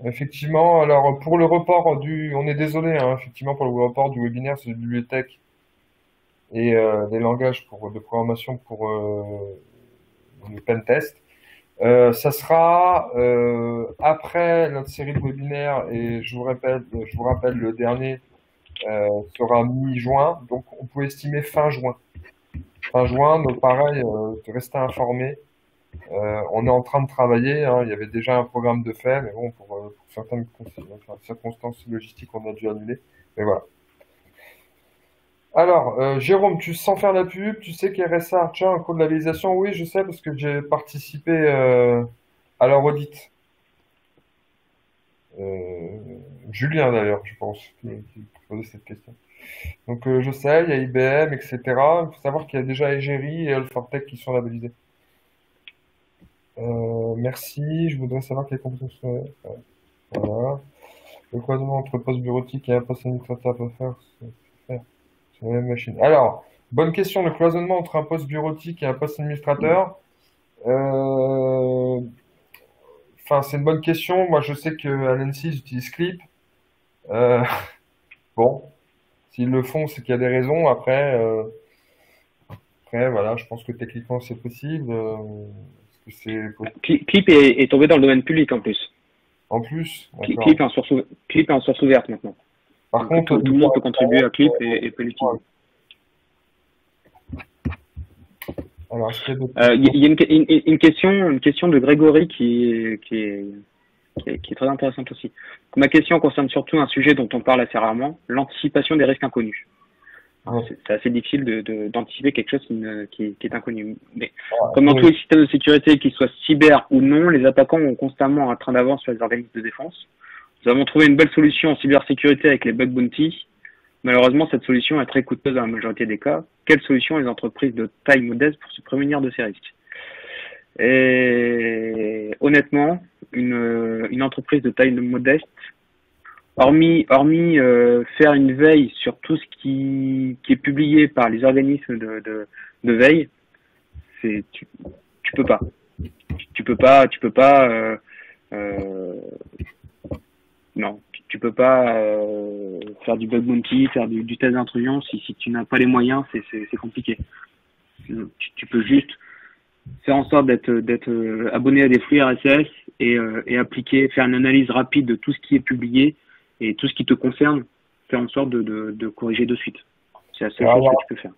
Effectivement, alors pour le report on est désolé, hein, effectivement pour le report du webinaire sur les bibliothèques et des langages de programmation pour le pentest. Ça sera après notre série de webinaires et je vous rappelle le dernier sera mi-juin, donc on peut estimer fin juin. Fin juin, donc pareil, restez informés. On est en train de travailler, hein, il y avait déjà un programme de fait, mais bon, pour certaines circonstances logistiques, on a dû annuler. Mais voilà. Alors, Jérôme, sans faire la pub, tu sais qu'RSA Archer, un cours de labellisation, oui, je sais, parce que j'ai participé à leur audit. Julien, d'ailleurs, je pense, qui posait cette question. Donc, je sais, il y a IBM, etc. Il faut savoir qu'il y a déjà Egeri et Alphartech qui sont labellisés. Merci, je voudrais savoir quelles compétences. Voilà. Le croisement entre poste bureautique et un poste administrateur peut faire sur la même machine. Alors, bonne question. Le cloisonnement entre un poste bureautique et un poste administrateur. Enfin, c'est une bonne question. Moi, je sais qu'à l'ANSSI, ils utilisent Clip. Bon, s'ils le font, c'est qu'il y a des raisons. Après, Après, voilà, je pense que techniquement c'est possible. Est-ce que c'est Clip est tombé dans le domaine public en plus. en plus, Clip d'accord. est en Clip est en source ouverte maintenant. Par Donc contre, tout le monde peut contribuer à Clip et peut l'utiliser. alors, est-ce qu'il y a d'autres Il y a questions? une question de Grégory qui est très intéressante aussi. Ma question concerne surtout un sujet dont on parle assez rarement, l'anticipation des risques inconnus. Ouais. C'est assez difficile d'anticiper quelque chose qui est inconnu. Mais Ah, comme dans tous oui. les systèmes de sécurité, qu'ils soient cyber ou non, les attaquants ont constamment un train d'avance sur les organismes de défense. Nous avons trouvé une belle solution en cybersécurité avec les bug bounty. Malheureusement, cette solution est très coûteuse dans la majorité des cas. Quelle solution les entreprises de taille modeste pour se prémunir de ces risques? Et honnêtement, une entreprise de taille modeste, hormis faire une veille sur tout ce qui est publié par les organismes de veille, tu peux pas. Euh, non, tu peux pas faire du bug bounty, faire du test d'intrusion si tu n'as pas les moyens, c'est compliqué. Tu peux juste faire en sorte d'être abonné à des flux RSS et appliquer, faire une analyse rapide de tout ce qui est publié et tout ce qui te concerne, faire en sorte de corriger de suite. C'est la seule chose que Alors, tu peux faire.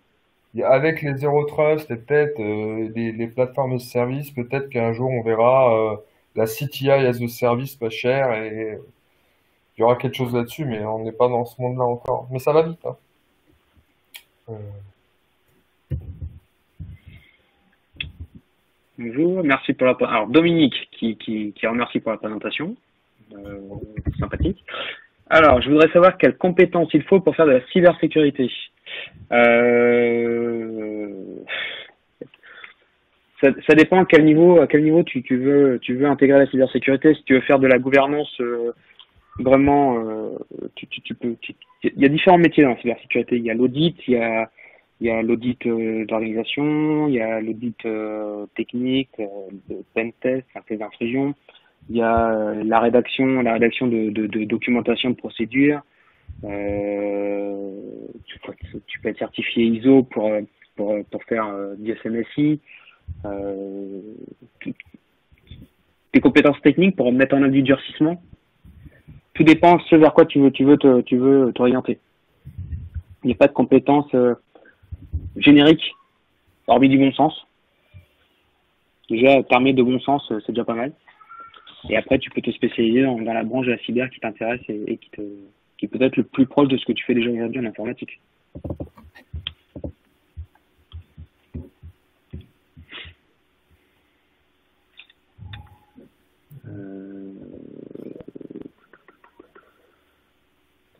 avec les Zero Trust et peut-être les plateformes de service, peut-être qu'un jour on verra la CTI as a service pas cher et il y aura quelque chose là-dessus, mais on n'est pas dans ce monde-là encore. Mais ça va vite, hein. Euh, Bonjour, merci pour la. Alors Dominique qui remercie pour la présentation, euh, sympathique. Alors, je voudrais savoir quelles compétences il faut pour faire de la cybersécurité. Euh, ça dépend à quel niveau tu veux intégrer la cybersécurité. Si tu veux faire de la gouvernance, vraiment, tu peux. Il y a différents métiers dans la cybersécurité. Il y a l'audit, il y a l'audit d'organisation, il y a l'audit technique, de pen test, un test d'intrusion. Il y a la rédaction de documentation de procédure. Euh, tu peux être certifié ISO pour faire du SMSI. Euh, tes compétences techniques pour mettre en œuvre du durcissement. Tout dépend ce vers quoi tu veux t'orienter. Il n'y a pas de compétences génériques, hormis du bon sens. Déjà, t'armer de bon sens, c'est déjà pas mal. Et après, tu peux te spécialiser dans la branche de la cyber qui t'intéresse et qui est peut-être le plus proche de ce que tu fais déjà aujourd'hui en informatique.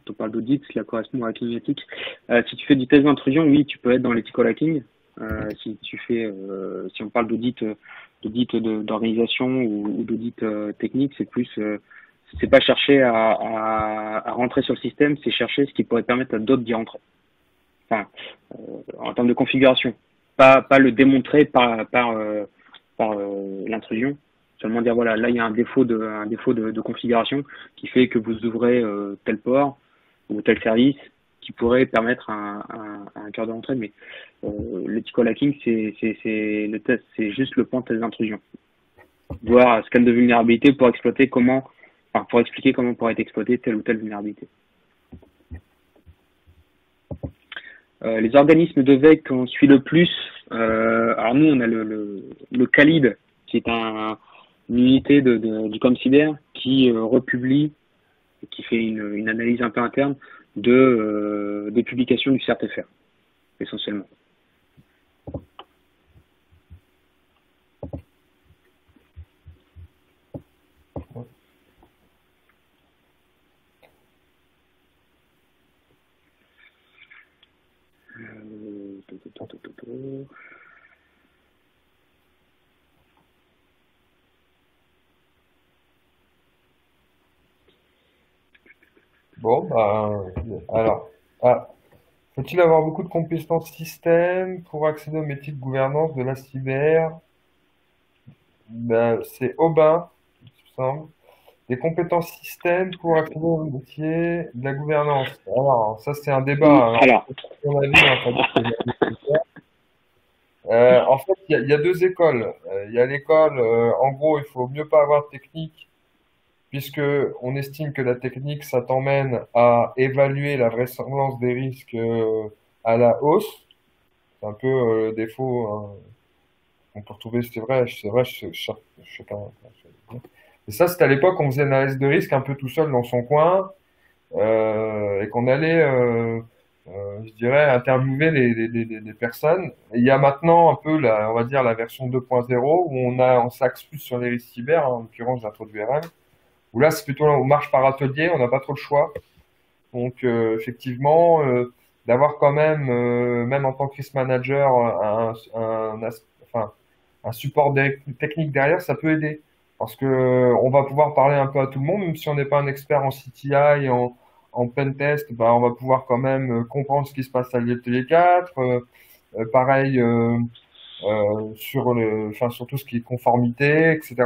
Quand on parle d'audit, cela correspond à hacking éthique. Si tu fais du test d'intrusion, oui, tu peux être dans l'ethical hacking. Si on parle d'audit d'organisation ou d'audit technique, c'est pas chercher à rentrer sur le système, c'est chercher ce qui pourrait permettre à d'autres d'y rentrer. Enfin, en termes de configuration, pas le démontrer par l'intrusion. Seulement dire voilà, là il y a un défaut de configuration qui fait que vous ouvrez tel port ou tel service qui pourrait permettre un cœur de rentrée. Mais l'ethical hacking, c'est le test, c'est juste le point de test d'intrusion. Voir scan de vulnérabilité pour expliquer comment pourrait être exploitée telle ou telle vulnérabilité. Les organismes de veille qu'on suit le plus, alors nous on a le CALID qui est une unité du ComCyber qui republie, qui fait une analyse un peu interne des publications du CERT-FR, essentiellement. Bon, bah, alors, faut-il avoir beaucoup de compétences système pour accéder au métier de gouvernance de la cyber? Ben, c'est Aubin, il me semble. Des compétences système pour accéder au métier de la gouvernance. Alors, ça, c'est un débat. Alors, Alors, à mon avis, hein, pas dire que En fait, il y a deux écoles. Il y a l'école, en gros, il faut mieux pas avoir de technique, puisque on estime que la technique, ça t'emmène à évaluer la vraisemblance des risques à la hausse. C'est un peu le défaut hein, qu'on peut retrouver, c'est vrai, je sais pas. Et ça, c'était à l'époque, on faisait une analyse de risque un peu tout seul dans son coin, et qu'on allait, je dirais, interviewer les personnes. Et il y a maintenant un peu, on va dire, la version 2.0 où on s'axe plus sur les risques cyber, hein, en l'occurrence, j'introduis RM, où là, c'est plutôt, on marche par atelier, on n'a pas trop le choix. Donc, effectivement, d'avoir quand même, même en tant que risk manager, enfin, un support technique derrière, ça peut aider. Parce que on va pouvoir parler un peu à tout le monde, même si on n'est pas un expert en CTI, en pen test, bah, on va pouvoir quand même comprendre ce qui se passe à l'atelier 4. Pareil sur tout ce qui est conformité, etc.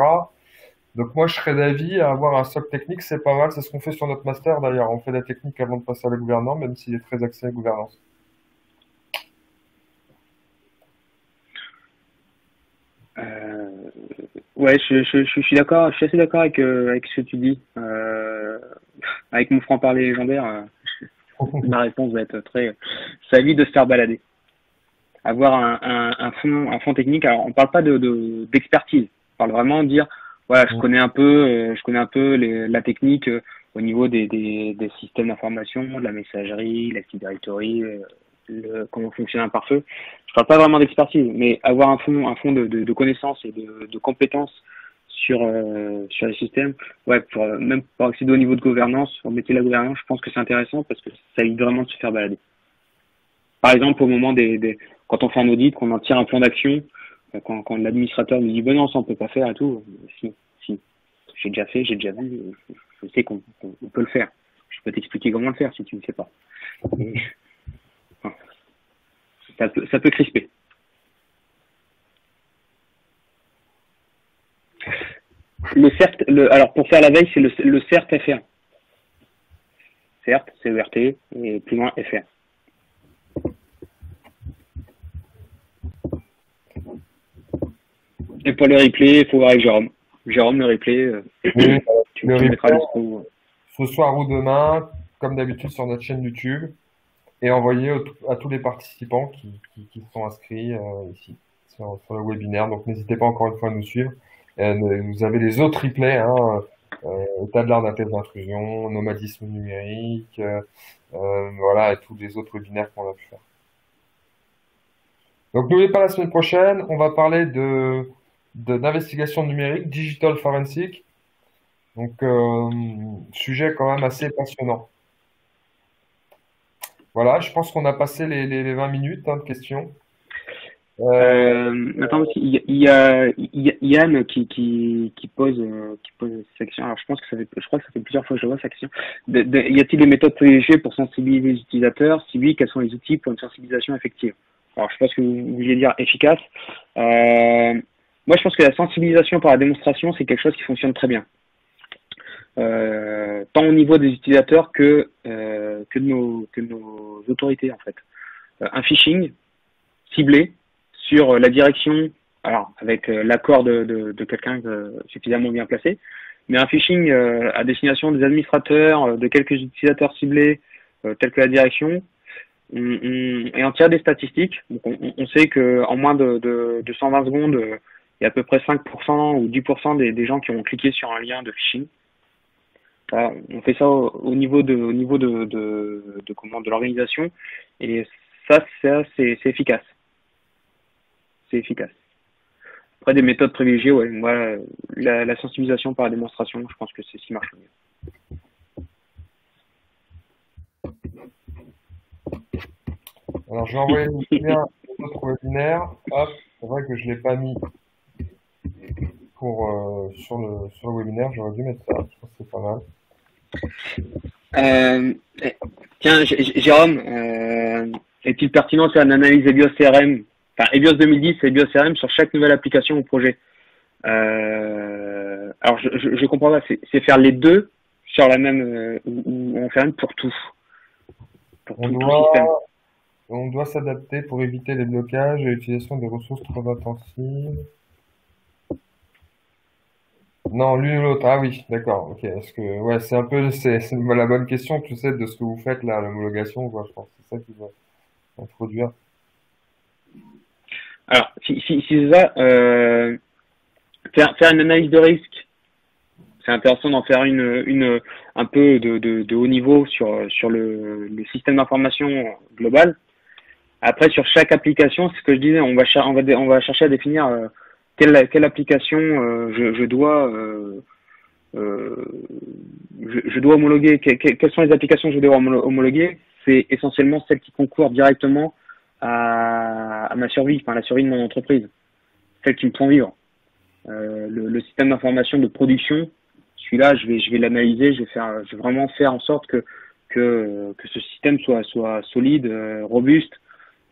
Donc moi, je serais d'avis à avoir un socle technique, c'est pas mal. C'est ce qu'on fait sur notre master d'ailleurs. On fait la technique avant de passer à la gouvernance, même s'il est très axé à la gouvernance. Euh, ouais, je suis d'accord, je suis assez d'accord avec ce que tu dis. Avec mon franc-parler légendaire, ma réponse va être très. Ça évite de se faire balader. Avoir un fond technique. Alors, on parle pas d'expertise. On parle vraiment de dire, voilà, je connais un peu la technique au niveau des systèmes d'information, de la messagerie, l'Active Directory, comment fonctionne un pare-feu. Je parle pas vraiment d'expertise, mais avoir un fond de connaissances et de compétences sur les systèmes, ouais, même pour accéder au niveau de gouvernance, pour mettre la gouvernance, je pense que c'est intéressant parce que ça évite vraiment de se faire balader. Par exemple, au moment quand on fait un audit, qu'on en tire un plan d'action, quand l'administrateur nous dit bon non, ça on peut pas faire et tout, si, j'ai déjà fait, j'ai déjà vu, je sais qu'on peut le faire. Je peux t'expliquer comment le faire si tu ne sais pas. Et, enfin, ça peut crisper. Alors pour faire la veille, c'est le CERT FR. CERT, CERT, et plus loin FR. Et pour le replay, il faut voir avec Jérôme. Jérôme, le replay, Oui, tu le mettras replay, dispo. ce soir ou demain, comme d'habitude sur notre chaîne YouTube, et envoyé à tous les participants qui sont inscrits ici sur le webinaire. Donc n'hésitez pas encore une fois à nous suivre. Vous avez les autres replays, hein, état de l'art d'un test d'intrusion, nomadisme numérique, voilà, et tous les autres webinaires qu'on a pu faire. Donc n'oubliez pas la semaine prochaine, on va parler d'investigation numérique, digital forensic. Donc sujet quand même assez passionnant. Voilà, je pense qu'on a passé les 20 minutes hein, de questions. Attends, il y a Yann qui pose sa question. Alors je crois que ça fait plusieurs fois que je vois sa question. Y a-t-il des méthodes privilégiées pour sensibiliser les utilisateurs? Si oui, quels sont les outils pour une sensibilisation effective? Alors je pense que vous vouliez dire efficace. Moi je pense que la sensibilisation par la démonstration c'est quelque chose qui fonctionne très bien. Tant au niveau des utilisateurs que de nos autorités en fait. Un phishing ciblé sur la direction, alors avec l'accord de quelqu'un suffisamment bien placé, mais un phishing à destination des administrateurs, de quelques utilisateurs ciblés, tels que la direction, et on tire des statistiques. Donc on sait qu'en moins de 120 secondes, il y a à peu près 5% ou 10% des gens qui ont cliqué sur un lien de phishing. Voilà, on fait ça au niveau de l'organisation, et ça c'est efficace. C'est efficace. Après, des méthodes privilégiées, ouais, moi, la sensibilisation par la démonstration, je pense que c'est ce qui marche le mieux. Alors, je vais envoyer le lien de notre webinaire. Hop, c'est vrai que je ne l'ai pas mis sur le webinaire. J'aurais dû mettre ça. Je pense que c'est pas mal. Tiens, Jérôme, est-il pertinent de faire une analyse EBIOS CRM, enfin EBIOS 2010 et EBIOS CRM sur chaque nouvelle application ou projet? Alors, je comprends pas, c'est faire les deux sur la même, ou on fait une pour tout On tout doit, système. On doit s'adapter pour éviter les blocages et l'utilisation des ressources trop intensives. Non, l'une ou l'autre. Ah oui, d'accord. Ok. Est-ce que ouais, c'est un peu c'est la bonne question, tu sais, de ce que vous faites là, l'homologation, quoi. Je pense que c'est ça qui va introduire. Alors, si c'est ça, faire une analyse de risque, c'est intéressant d'en faire un peu de haut niveau sur le système d'information global. Après, sur chaque application, c'est ce que je disais, on va chercher à définir quelle application je dois je dois homologuer. Quelles sont les applications que je dois homologuer? C'est essentiellement celles qui concourent directement à ma survie, enfin à la survie de mon entreprise, celles qui me font vivre. Le système d'information de production, celui-là, je vais l'analyser, je vais vraiment faire en sorte que ce système soit solide, robuste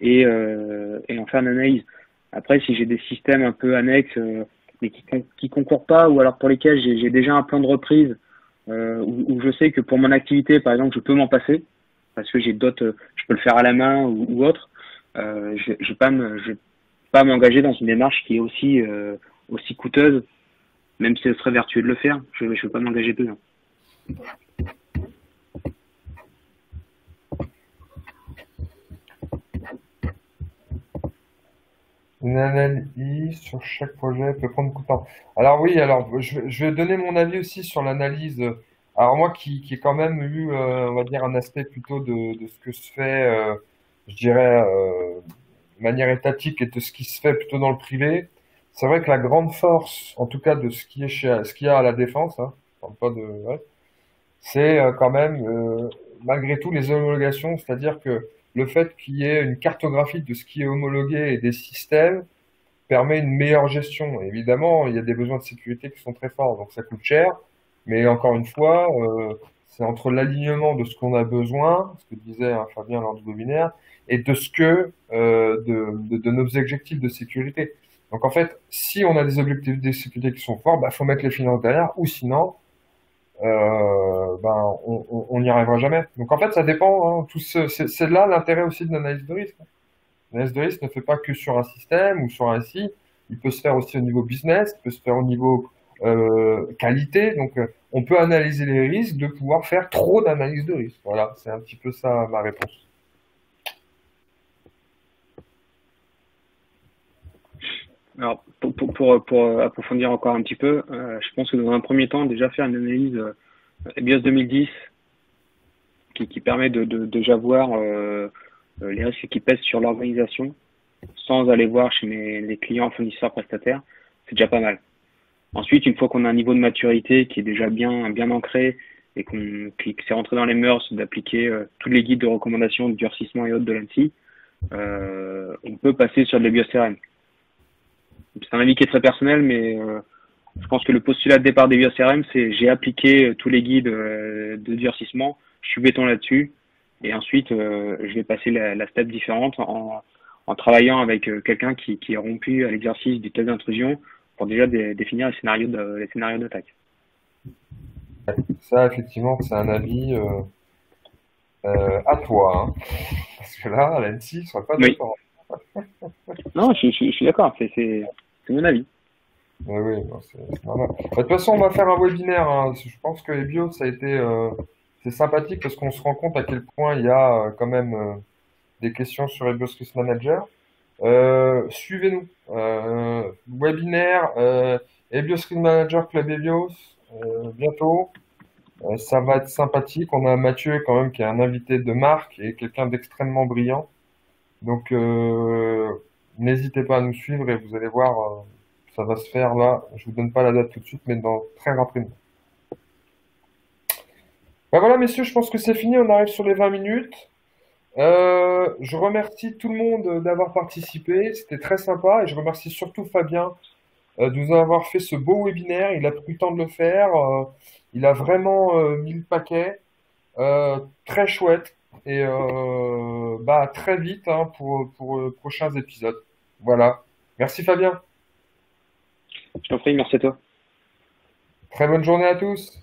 et en faire une analyse. Après, si j'ai des systèmes un peu annexes, mais qui concourent pas, ou alors pour lesquels j'ai déjà un plan de reprise, où je sais que pour mon activité, par exemple, je peux m'en passer, parce que j'ai d'autres, je peux le faire à la main ou autre, je vais pas m'engager dans une démarche qui est aussi coûteuse, même si ce serait vertueux de le faire. Je ne veux pas m'engager dedans. Une analyse sur chaque projet peut prendre beaucoup de temps. Alors oui, alors je vais donner mon avis aussi sur l'analyse. Alors moi qui ai quand même eu, on va dire, un aspect plutôt de ce que se fait, je dirais, de manière étatique et de ce qui se fait plutôt dans le privé. C'est vrai que la grande force, en tout cas de ce qui est ce qu'il y a à la défense, hein, je parle pas de, ouais, c'est quand même, malgré tout, les homologations, c'est-à-dire que le fait qu'il y ait une cartographie de ce qui est homologué et des systèmes permet une meilleure gestion. Et évidemment, il y a des besoins de sécurité qui sont très forts, donc ça coûte cher. Mais encore une fois, c'est entre l'alignement de ce qu'on a besoin, ce que disait hein, Fabien lors du webinaire, et de ce que de nos objectifs de sécurité. Donc en fait, si on a des objectifs de sécurité qui sont forts, bah faut mettre les finances derrière, ou sinon, ben on n'y arrivera jamais. Donc en fait, ça dépend. Hein, c'est là l'intérêt aussi de l'analyse de risque. L'analyse de risque ne fait pas que sur un système ou sur un site. Il peut se faire aussi au niveau business, il peut se faire au niveau qualité. Donc, on peut analyser les risques de pouvoir faire trop d'analyse de risque. Voilà, c'est un petit peu ça ma réponse. Alors, pour approfondir encore un petit peu, je pense que dans un premier temps, déjà faire une analyse BIOS 2010 qui permet de déjà voir les risques qui pèsent sur l'organisation sans aller voir chez les clients, fournisseurs, prestataires, c'est déjà pas mal. Ensuite, une fois qu'on a un niveau de maturité qui est déjà bien ancré et que c'est rentré dans les mœurs d'appliquer tous les guides de recommandation, de durcissement et autres de l'ANSI, on peut passer sur de la BIOS-CRM. C'est un avis qui est très personnel, mais je pense que le postulat de départ des BIOS-CRM, c'est j'ai appliqué tous les guides de durcissement, je suis béton là-dessus, et ensuite je vais passer la step différente en travaillant avec quelqu'un qui est rompu à l'exercice du test d'intrusion pour déjà définir les scénarios d'attaque. Ça, effectivement, c'est un avis à toi. Hein. Parce que là, l'ANSI ne sera pas Oui. d'accord. Non, je suis d'accord, c'est mon avis. Oui, oui, non, c'est normal. De toute façon, on va faire un webinaire. Hein. Je pense que les bios, ça a été, c'est sympathique parce qu'on se rend compte à quel point il y a quand même des questions sur les BIOS Risk Manager. Suivez-nous. Webinaire EBIOS Risk Manager Club EBIOS bientôt. Ça va être sympathique. On a Mathieu quand même qui est un invité de marque et quelqu'un d'extrêmement brillant. Donc n'hésitez pas à nous suivre et vous allez voir, ça va se faire là. Je vous donne pas la date tout de suite, mais dans très rapidement. Ben voilà, messieurs, je pense que c'est fini. On arrive sur les 20 minutes. Je remercie tout le monde d'avoir participé. C'était très sympa et je remercie surtout Fabien de nous avoir fait ce beau webinaire. Il a pris le temps de le faire. Il a vraiment mis le paquet. Très chouette. Et bah, très vite hein, pour prochains épisodes. Voilà. Merci Fabien. Je t'en prie, merci à toi. Très bonne journée à tous.